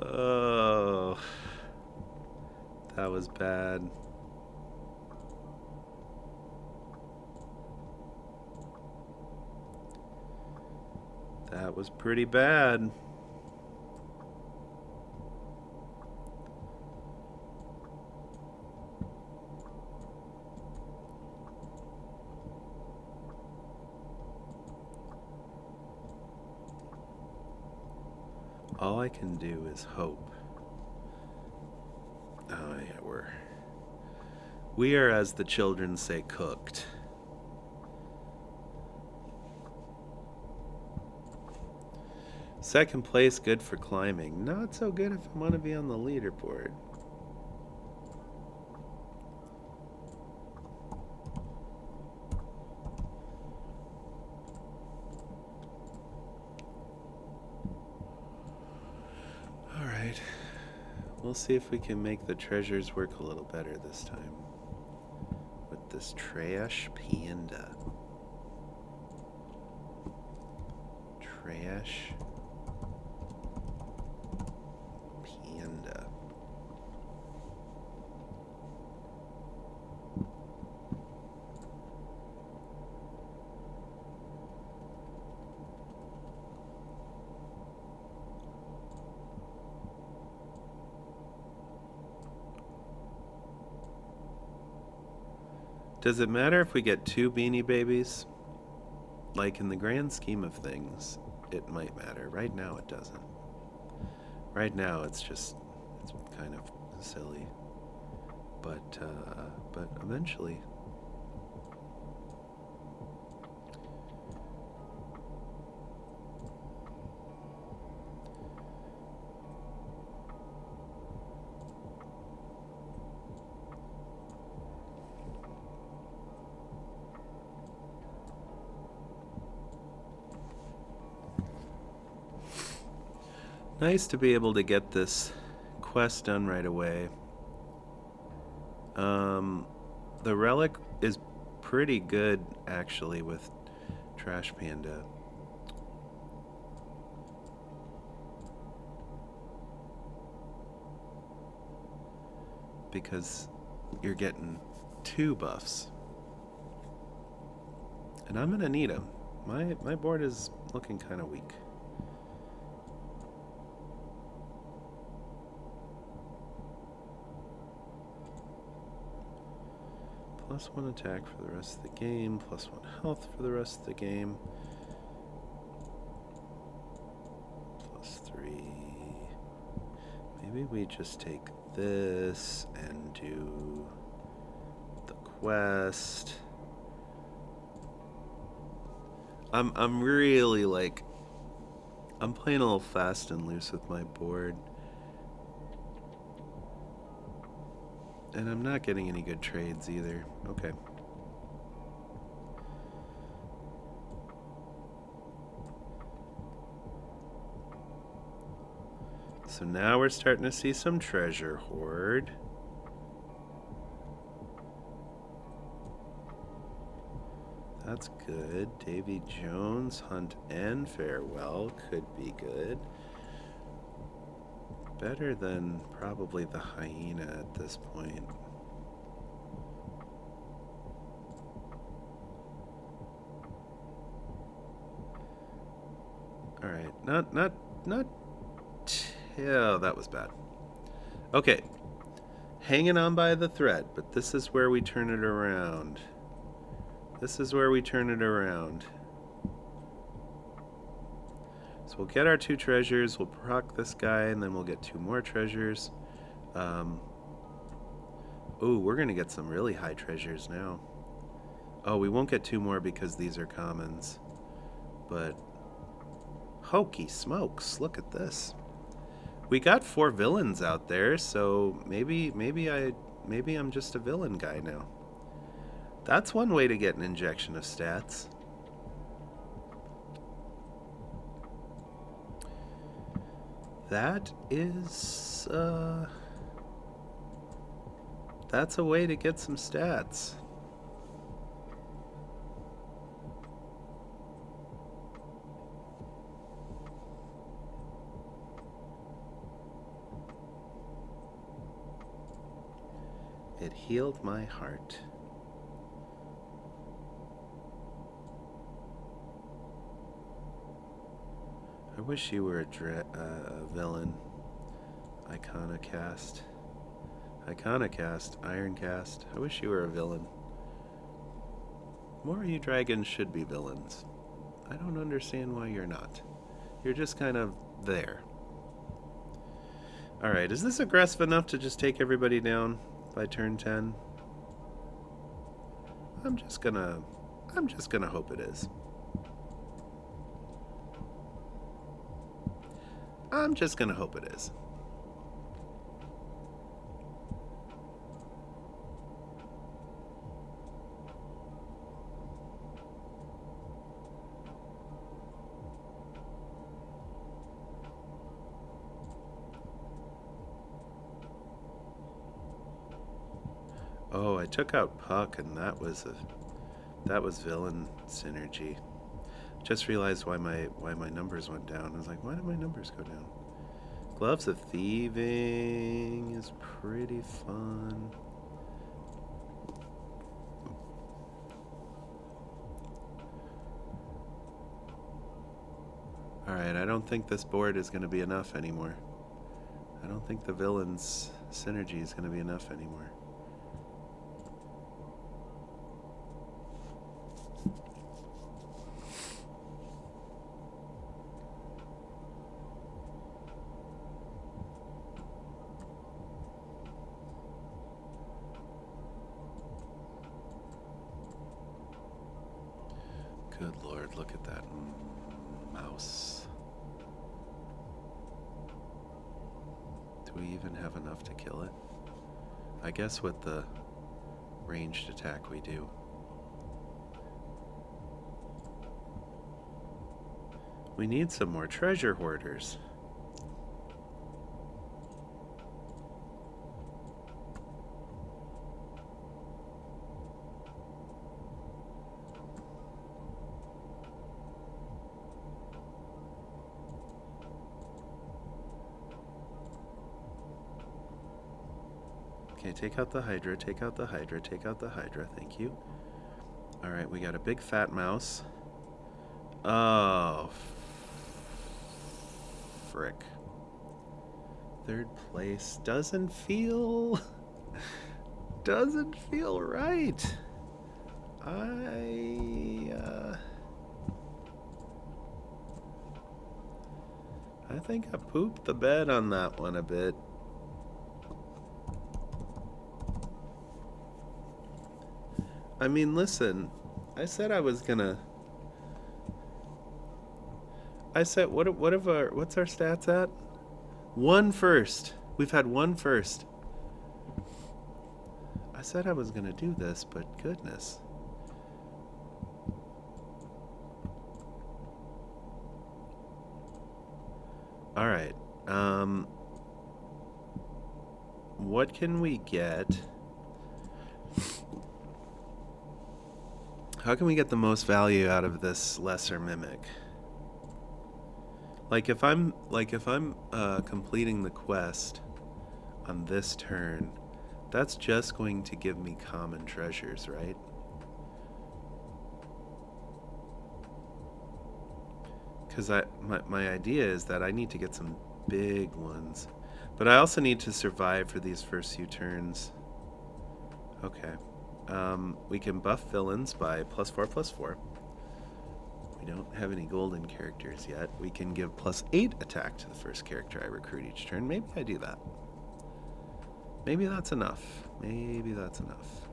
Oh. That was bad. That was pretty bad. All I can do is hope. Oh yeah, we are, as the children say, cooked. Second place, good for climbing. Not so good if I want to be on the leaderboard. Alright. We'll see if we can make the treasures work a little better this time. With this trash panda. Trash panda. Does it matter if we get 2 Beanie Babies? Like, in the grand scheme of things, it might matter. Right now, it doesn't. Right now, it's kind of silly. But eventually... Nice to be able to get this quest done right away. The relic is pretty good, actually, with Trash Panda. Because you're getting 2 buffs. And I'm gonna need them. My board is looking kind of weak. +1 attack for the rest of the game, +1 health for the rest of the game. +3. Maybe we just take this and do the quest. I'm really like, I'm playing a little fast and loose with my board. And I'm not getting any good trades either. Okay. So now we're starting to see some treasure hoard. That's good. Davy Jones, Hunt, and Farewell could be good. Better than probably the hyena at this point. Alright, not... Yeah, that was bad. Okay. Hanging on by the thread, but this is where we turn it around. This is where we turn it around. So we'll get our 2 treasures, we'll proc this guy, and then we'll get 2 more treasures. Ooh, we're gonna get some really high treasures now. Oh, we won't get 2 more because these are commons. But hokey smokes, look at this. We got 4 villains out there, so maybe I'm just a villain guy now. That's one way to get an injection of stats. That is that's a way to get some stats. It healed my heart. I wish you were a villain. Iconocast. Ironcast. I wish you were a villain. More of you dragons should be villains. I don't understand why you're not. You're just kind of there. Alright, is this aggressive enough to just take everybody down by turn 10? I'm just gonna hope it is. I'm just gonna hope it is. Oh, I took out Puck, and that was villain synergy. Just realized why my numbers went down. I was like, why did my numbers go down? Gloves of Thieving is pretty fun. Alright, I don't think this board is going to be enough anymore. I don't think the villain's synergy is going to be enough anymore. Good Lord, look at that mouse. Do we even have enough to kill it? I guess with the ranged attack we do. We need some more treasure hoarders. Okay, take out the Hydra, take out the Hydra, take out the Hydra, thank you. Alright, we got a big fat mouse. Oh, frick. 3rd place doesn't feel right. I think I pooped the bed on that one a bit. I mean, listen, I said I was gonna... I said, what's our stats at? 1 first. We've had 1 first. I said I was gonna do this, but goodness. Alright, what can we get? How can we get the most value out of this lesser mimic? Like if I'm completing the quest on this turn, that's just going to give me common treasures, right? Because my idea is that I need to get some big ones. But I also need to survive for these first few turns. Okay. We can buff villains by +4/+4. We don't have any golden characters yet. We can give +8 attack to the first character I recruit each turn. Maybe I do that. Maybe that's enough. Maybe that's enough.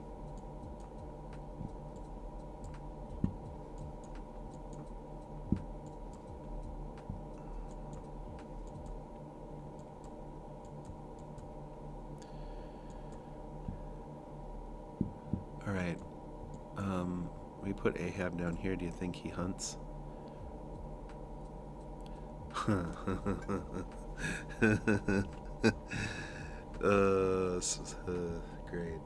All right. We put Ahab down here. Do you think he hunts? This is great.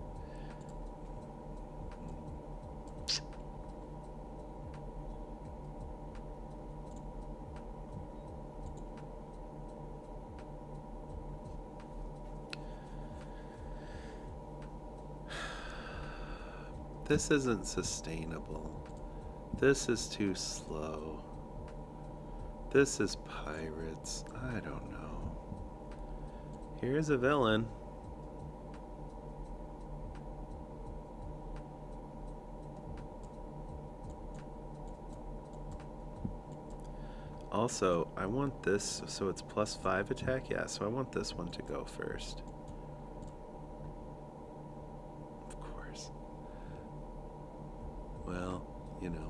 This isn't sustainable. This is too slow. This is pirates. I don't know. Here's a villain. Also, I want this, so it's +5 attack? Yeah, so I want this one to go first. Of course. Well, you know.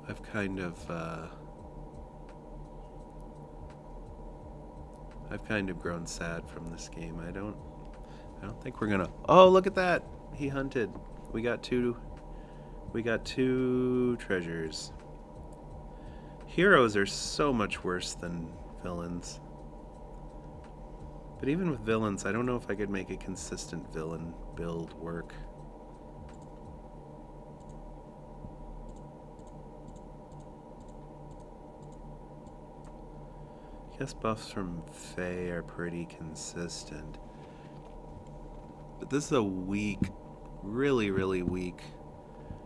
I've kind of grown sad from this game. I don't think we're gonna. Oh, look at that! He hunted. We got two treasures. Heroes are so much worse than villains. But even with villains, I don't know if I could make a consistent villain build work. I guess buffs from Fae are pretty consistent. But this is a weak, really, really weak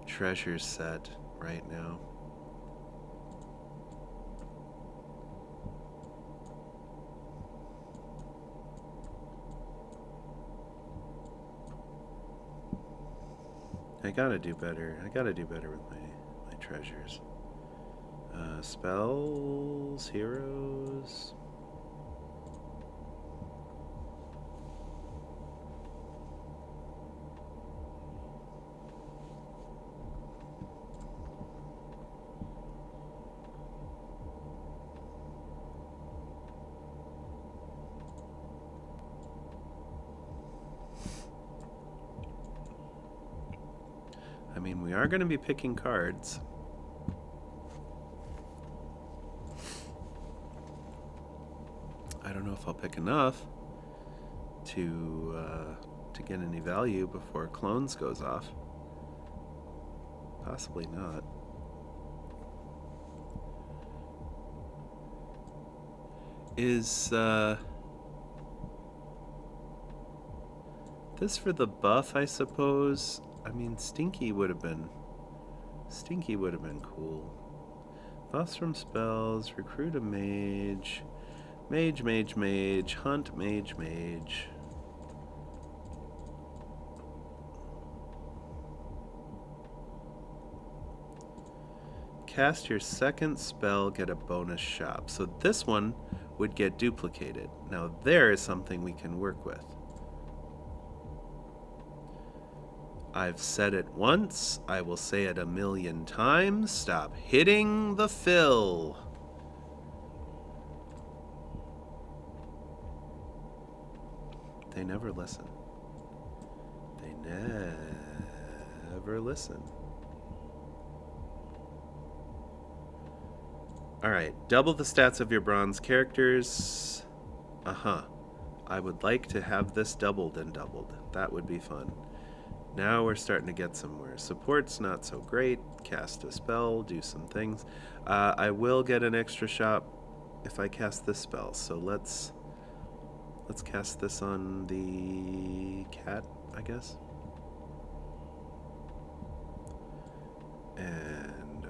treasure set right now. I gotta do better. I gotta do better with my treasures. Spells, heroes. I mean, we are going to be picking cards. I don't know if I'll pick enough to get any value before Clones goes off. Possibly not. Is this for the buff, I suppose? I mean, Stinky would have been cool. Buffs from spells, recruit a mage, mage, hunt mage. Cast your second spell, get a bonus shop. So this one would get duplicated. Now there is something we can work with. I've said it once, I will say it 1,000,000 times. Stop hitting the fill. They never listen. They never listen. Alright, double the stats of your bronze characters. I would like to have this doubled and doubled. That would be fun. Now we're starting to get somewhere. Support's not so great. Cast a spell, do some things. I will get an extra shop if I cast this spell. So let's cast this on the cat, I guess. And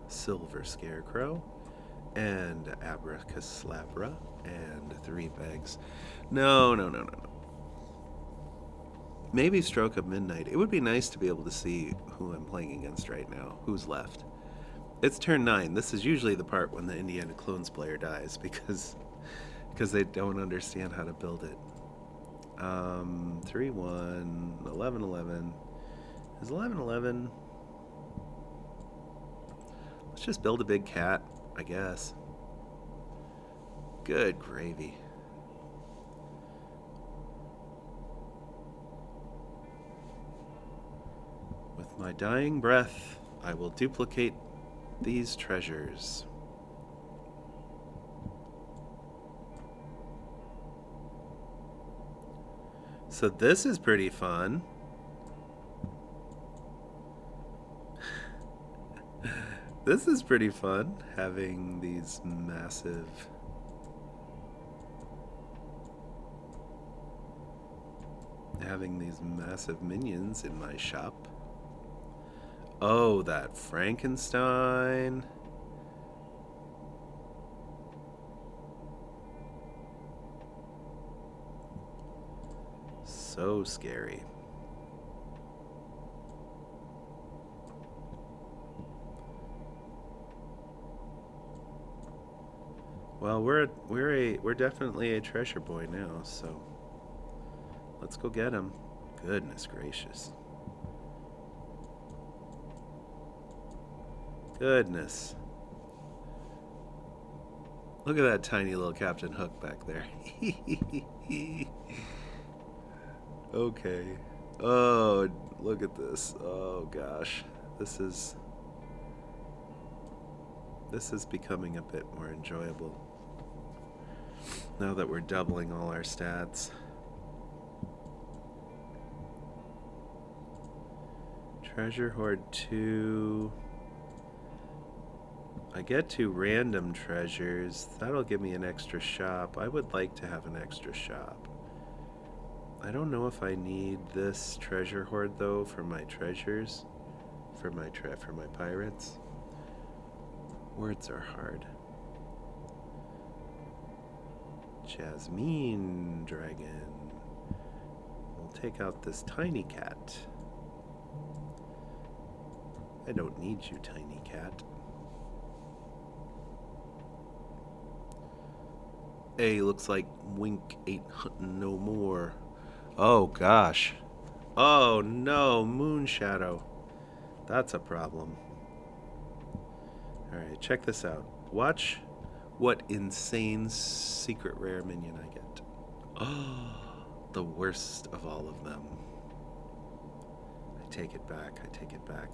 Silver Scarecrow. And Abracaslabra. And 3 bags. No. Maybe Stroke of Midnight. It would be nice to be able to see who I'm playing against right now. Who's left. It's turn 9. This is usually the part when the Indiana Clones player dies because they don't understand how to build it. 3-1, 11-11. Is 11-11? Let's just build a big cat, I guess. Good gravy. With my dying breath, I will duplicate these treasures. So this is pretty fun. This is pretty fun, having these massive... minions in my shop. Oh, that Frankenstein. So scary. Well, we're definitely a treasure boy now, so let's go get him. Goodness gracious. Goodness. Look at that tiny little Captain Hook back there. Okay. Oh, look at this. Oh gosh. This is becoming a bit more enjoyable. Now that we're doubling all our stats. Treasure Hoard 2. I get 2 random treasures. That'll give me an extra shop. I would like to have an extra shop. I don't know if I need this treasure hoard though for my treasures, for my pirates. Words are hard. Jasmine Dragon. We'll take out this tiny cat. I don't need you, tiny cat. Hey, looks like Wink ain't hunting no more. Oh gosh. Oh no, Moon Shadow. That's a problem. Alright, check this out. Watch what insane secret rare minion I get. Oh, the worst of all of them. I take it back.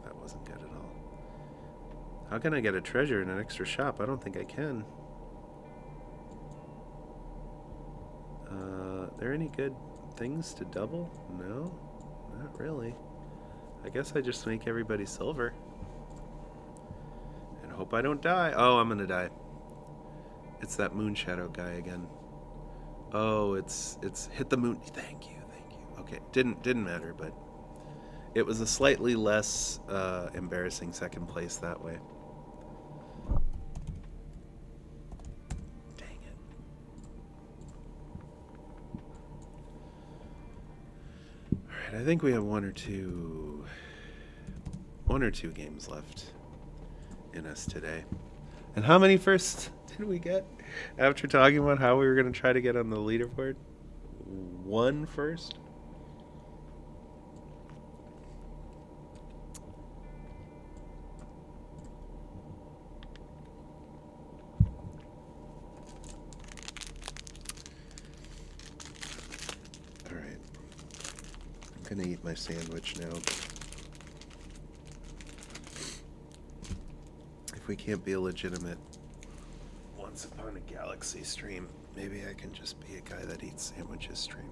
That wasn't good at all. How can I get a treasure in an extra shop? I don't think I can. Are there any good things to double? No, not really. I guess I just make everybody silver. And hope I don't die. Oh, I'm gonna die. It's that Moon Shadow guy again. Oh, it's hit the moon. Thank you. Okay, didn't matter, but it was a slightly less embarrassing second place that way. Dang it. Alright, I think we have one or two games left in us today. And how many firsts did we get after talking about how we were going to try to get on the leaderboard? 1 first? Alright. I'm going to eat my sandwich now. If we can't be a legitimate Once Upon a Galaxy stream, maybe I can just be a guy that eats sandwiches stream.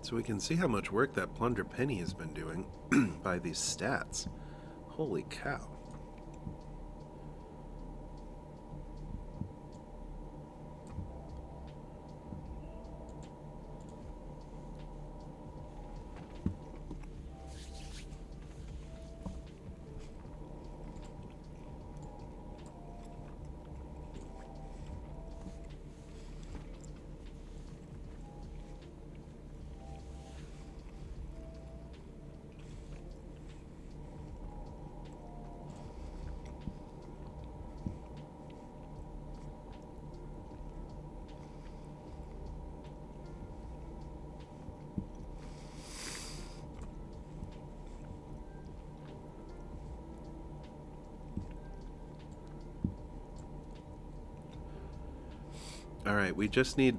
So we can see how much work that Plunder Penny has been doing by these stats. Holy cow. All right, we just need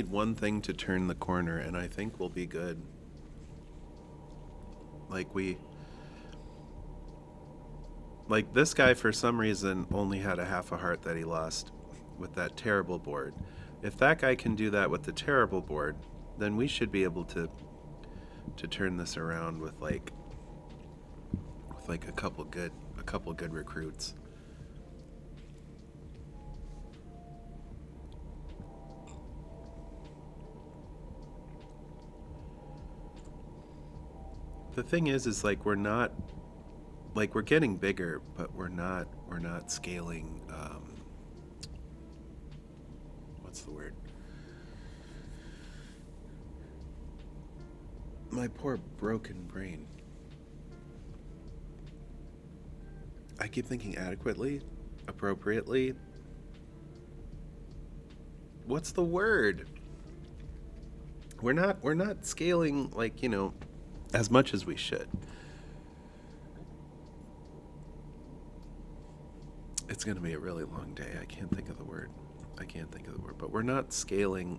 one thing to turn the corner, and I think we'll be good. Like this guy for some reason only had a half a heart that he lost with that terrible board. If that guy can do that with the terrible board, then we should be able to turn this around with like a couple good recruits. The thing is like we're getting bigger, but we're not scaling. What's the word? My poor broken brain. I keep thinking adequately, appropriately. What's the word? We're not scaling like, as much as we should. It's going to be a really long day. I can't think of the word. But we're not scaling,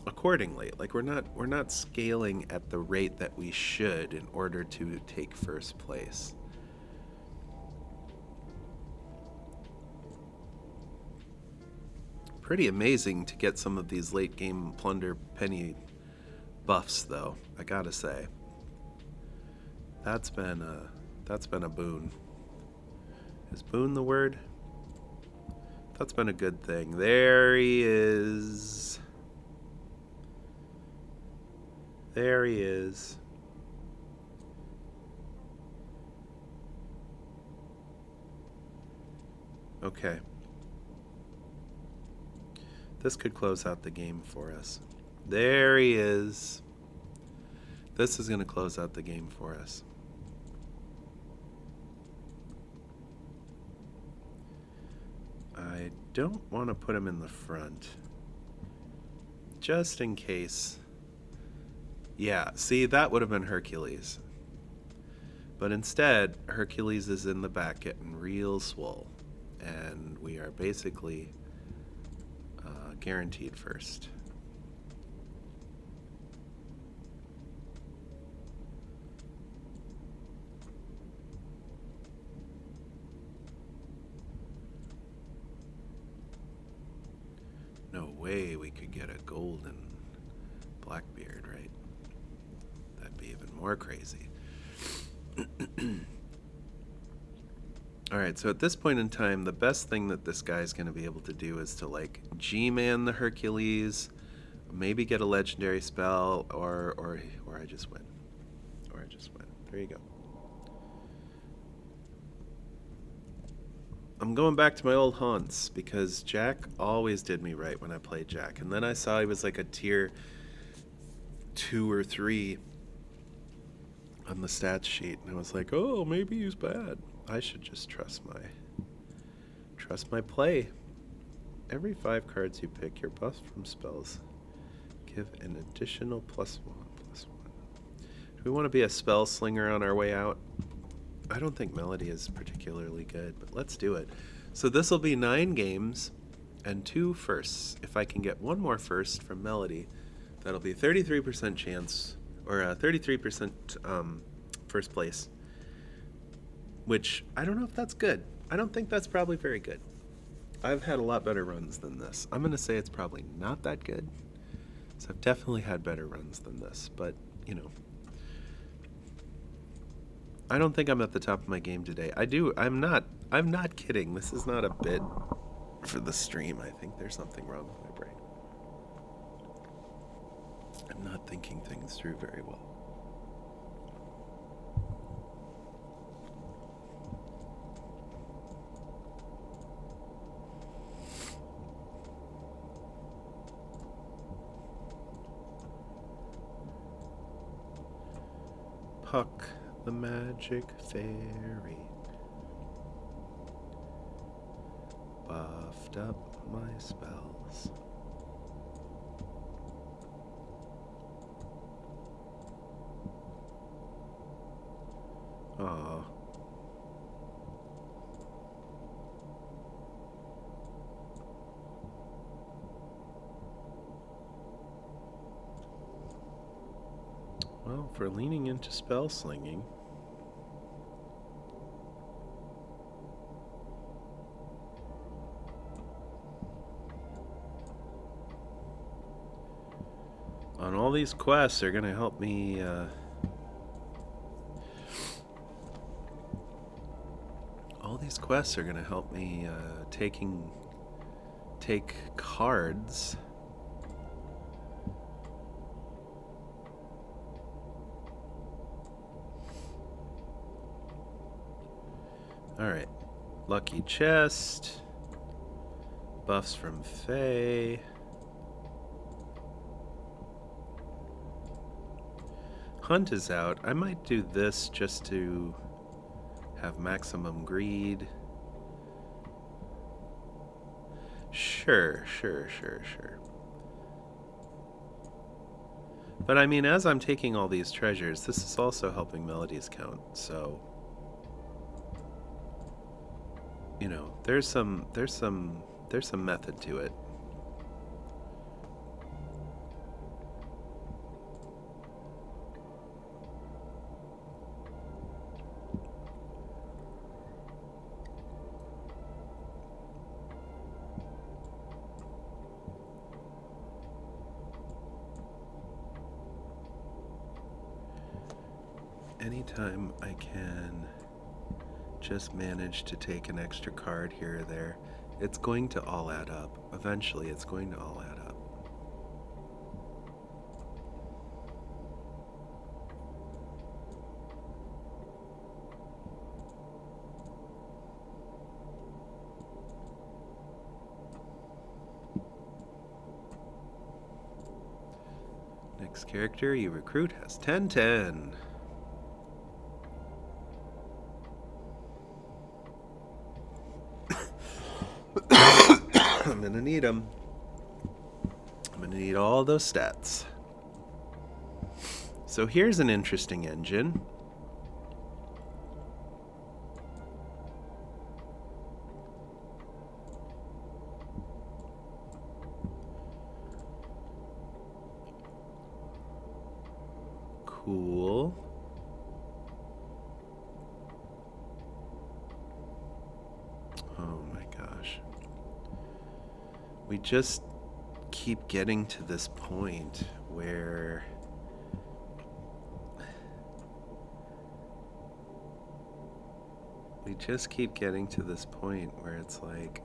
accordingly. Like we're not scaling at the rate that we should in order to take first place. Pretty amazing to get some of these late game Plunder Penny buffs, though, I gotta say. That's been a boon. Is boon the word? That's been a good thing. There he is. There he is. Okay. This could close out the game for us. There he is. This is going to close out the game for us. I don't want to put him in the front. Just in case. Yeah, see, that would have been Hercules. But instead, Hercules is in the back getting real swole. And we are basically guaranteed first. No way we could get a golden Blackbeard, right? That'd be even more crazy. Alright, so at this point in time, the best thing that this guy's going to be able to do is to, like, G-man the Hercules, maybe get a legendary spell, or I just win. Or I just win. There you go. I'm going back to my old haunts, because Jack always did me right when I played Jack. And then I saw he was like a tier 2 or 3 on the stats sheet, and I was like, oh, maybe he's bad. I should just trust my play. Every 5 cards you pick, your buffs from spells give an additional +1/+1. Do we want to be a spell slinger on our way out? I don't think Melody is particularly good, but let's do it. So this will be 9 games and 2 firsts. If I can get one more first from Melody, that'll be 33% chance, or 33% first place. Which, I don't know if that's good. I don't think that's probably very good. I've had a lot better runs than this. I'm going to say it's probably not that good. So I've definitely had better runs than this, but, you know, I don't think I'm at the top of my game today. I'm not kidding. This is not a bit for the stream. I think there's something wrong with my brain. I'm not thinking things through very well. Puck, the magic fairy, buffed up my spells. Aw. Well, for leaning into spell slinging, on all these quests are going to help me take cards. Alright. Lucky chest. Buffs from Fae. Hunt is out. I might do this just to have maximum greed. Sure. But I mean, as I'm taking all these treasures, this is also helping melodies count, so you know, there's some method to it. Anytime I can just manage to take an extra card here or there, it's going to all add up. Eventually, it's going to all add up. Next character you recruit has 10/10. I'm gonna need them. I'm gonna need all those stats. So here's an interesting engine. Cool. Oh my gosh. We just keep getting to this point where it's like,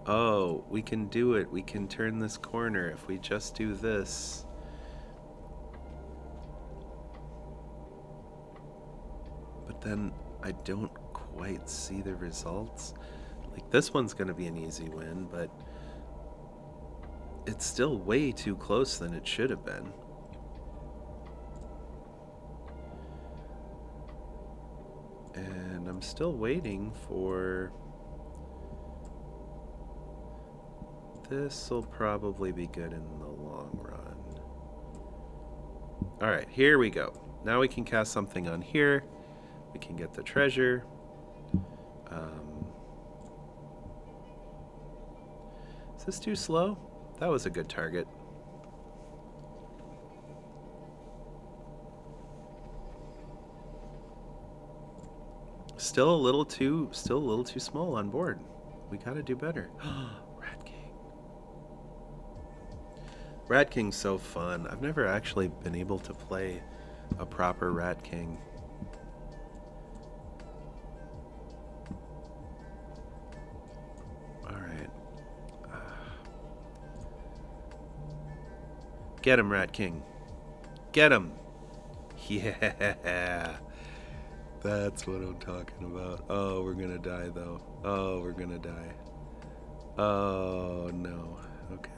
oh, we can do it. We can turn this corner if we just do this. But then I don't quite see the results. Like, this one's going to be an easy win, but it's still way too close than it should have been. And I'm still waiting for... This'll probably be good in the long run. Alright, here we go. Now we can cast something on here. We can get the treasure. Is this too slow? That was a good target. Still a little too small on board. We gotta do better. Rat King. Rat King's so fun. I've never actually been able to play a proper Rat King. Alright. Get him, Rat King. Get him! Yeah! That's what I'm talking about. Oh, we're gonna die, though. Oh, we're gonna die. Oh, no. Okay.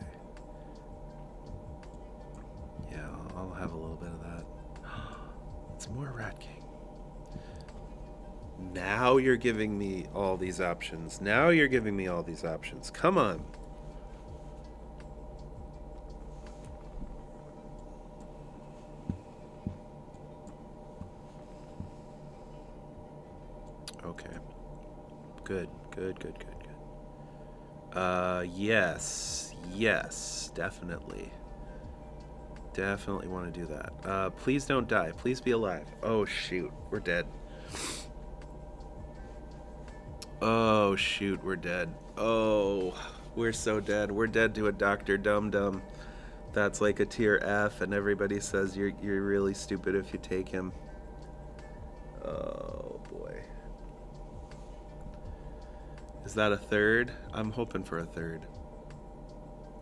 Yeah, I'll have a little bit of that. It's more Rat King. Now you're giving me all these options. Now you're giving me all these options. Come on. Okay. Good, good, good, good, good. Yes. Yes, definitely. Definitely want to do that. Please don't die. Please be alive. Oh, shoot. We're dead. Oh, shoot. We're dead. Oh, we're so dead. We're dead to a Dr. Dum Dum. That's like a tier F, and everybody says you're really stupid if you take him. Oh, boy. Is that a third? I'm hoping for a third.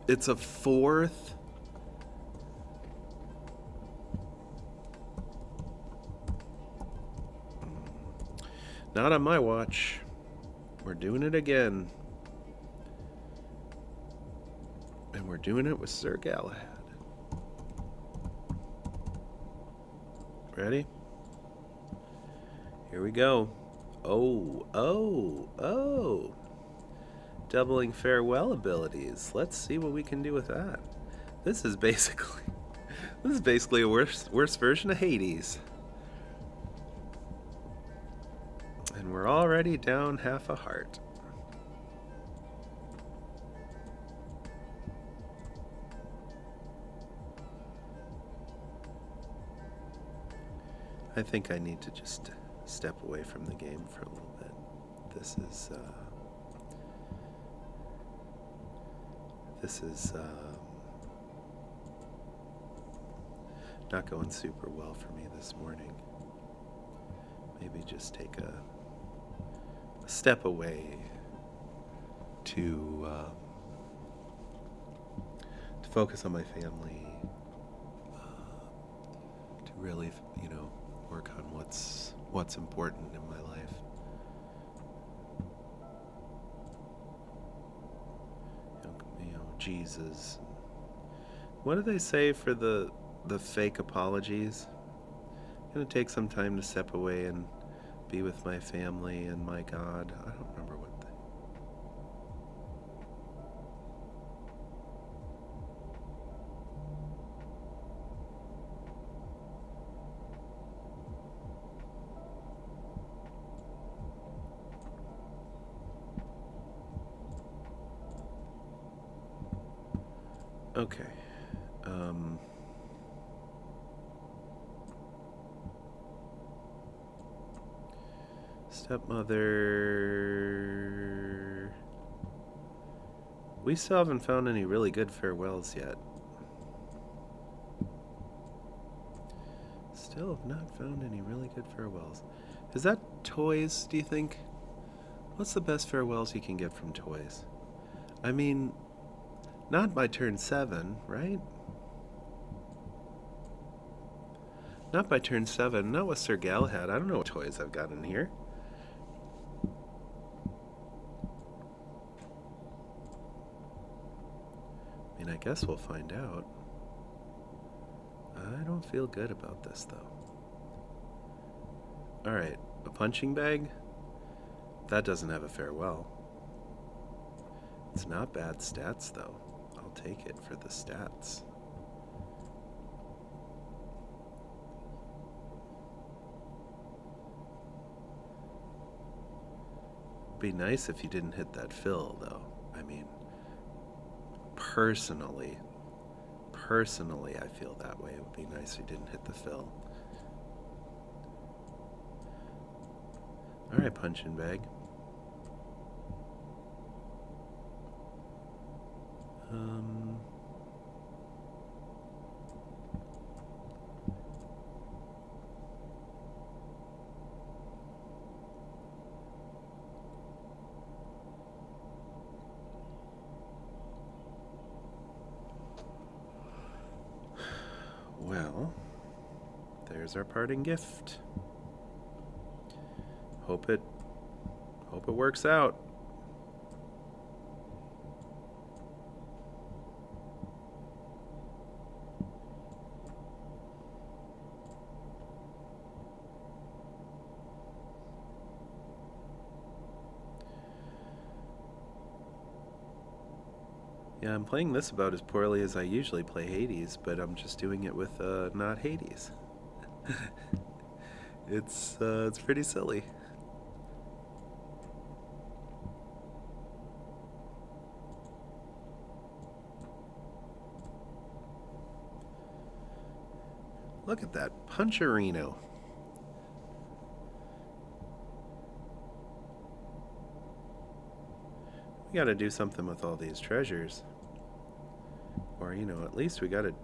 It's a fourth? Not on my watch. We're doing it again. And we're doing it with Sir Galahad. Ready? Here we go. Oh, oh, oh. Doubling farewell abilities. Let's see what we can do with that. This is basically a worse version of Hades. And we're already down half a heart. I think I need to just step away from the game for a little bit. This is not going super well for me this morning. Maybe just take a step away to focus on my family, to really, work on what's important in my life. Jesus. What do they say for the fake apologies? I'm gonna take some time to step away and be with my family and my God. I don't remember what they... Okay. Stepmother... We still haven't found any really good farewells yet. Still have not found any really good farewells. Is that toys, do you think? What's the best farewells you can get from toys? I mean, not by turn 7, right? Not by turn 7. Not with Sir Galahad. I don't know what toys I've got in here. I mean, I guess we'll find out. I don't feel good about this, though. Alright, a punching bag? That doesn't have a farewell. It's not bad stats, though. I'll take it for the stats. Be nice if you didn't hit that fill, though. I mean, personally, I feel that way. It would be nice if you didn't hit the fill. Alright, punching bag. There's our parting gift. Hope it works out. Yeah, I'm playing this about as poorly as I usually play Hades, but I'm just doing it with not Hades. It's pretty silly. Look at that Puncherino. We gotta do something with all these treasures. Or, at least we gotta...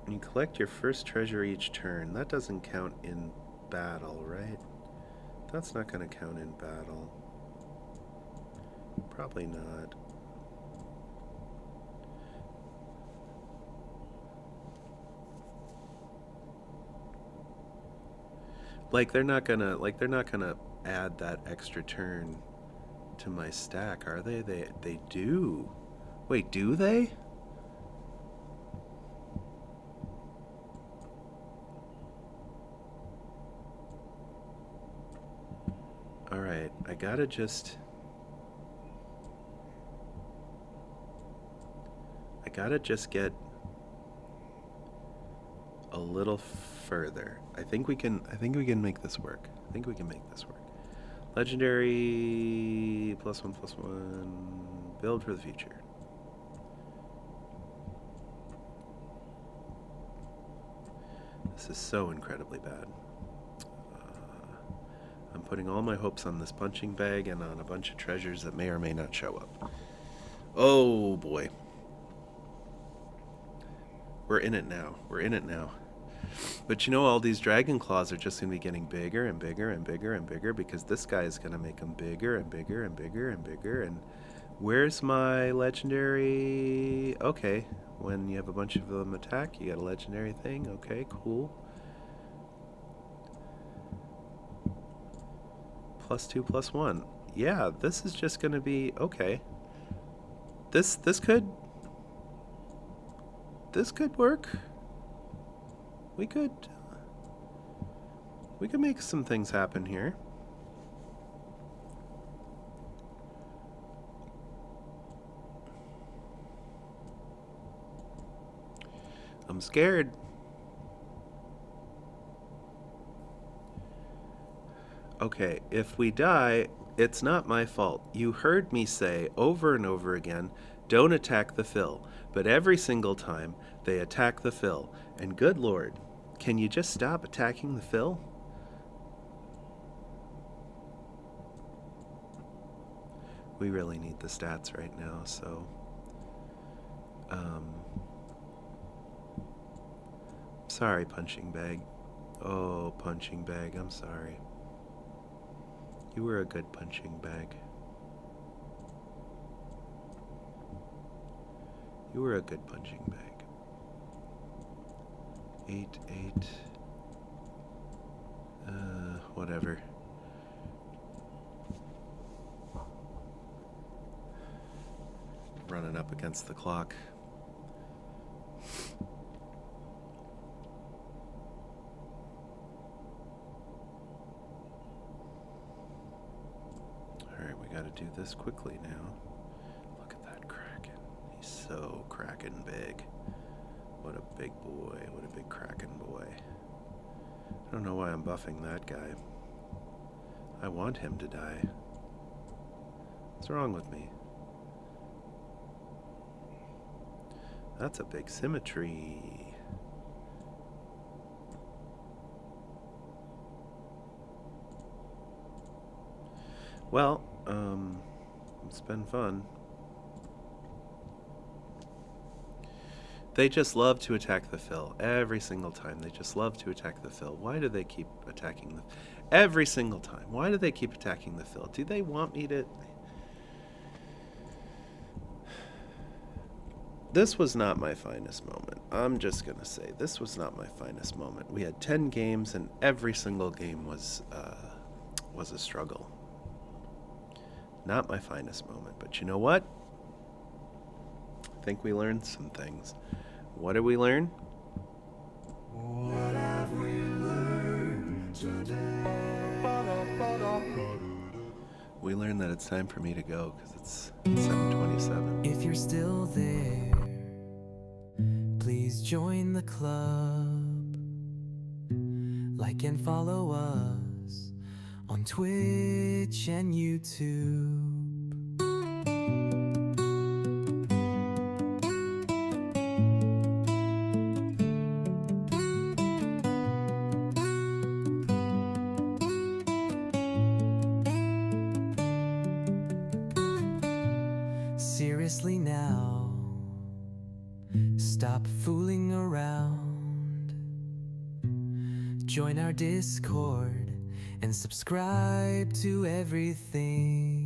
You collect your first treasure each turn. That doesn't count in battle, right? That's not gonna count in battle. Probably not. They're not gonna add that extra turn to my stack, are they? They do. Wait, do they? Alright, I gotta just get a little further. I think we can make this work. Legendary +1/+1. Build for the future. This is so incredibly bad. I'm putting all my hopes on this punching bag and on a bunch of treasures that may or may not show up. Oh boy. We're in it now. But all these dragon claws are just going to be getting bigger and bigger and bigger and bigger because this guy is going to make them bigger and bigger and bigger and bigger. And where's my legendary? Okay, when you have a bunch of them attack, you get a legendary thing. Okay, cool. +2/+1. Yeah, this is just going to be okay. This could work. We could make some things happen here. I'm scared. Okay, if we die, it's not my fault. You heard me say over and over again, don't attack the fill. But every single time, they attack the fill. And good lord, can you just stop attacking the fill? We really need the stats right now, so... Sorry, punching bag. Oh, punching bag, I'm sorry. You were a good punching bag. You were a good punching bag. 8, 8. Whatever. Running up against the clock. Alright, we gotta do this quickly now. Look at that Kraken. He's so Kraken big. What a big boy. What a big Kraken boy. I don't know why I'm buffing that guy. I want him to die. What's wrong with me? That's a big symmetry. Well, it's been fun. They just love to attack the fill. Every single time. They just love to attack the fill. Why do they keep attacking the... Every single time. Why do they keep attacking the fill? Do they want me to... This was not my finest moment. I'm just going to say this was not my finest moment. We had 10 games, and every single game was a struggle. Not my finest moment, but you know what? I think we learned some things. What did we learn? What have we learned today? We learned that it's time for me to go because it's 7:27. If you're still there, please join the club. Like and follow us on Twitch and YouTube. Seriously now, stop fooling around. Join our Discord and subscribe to everything.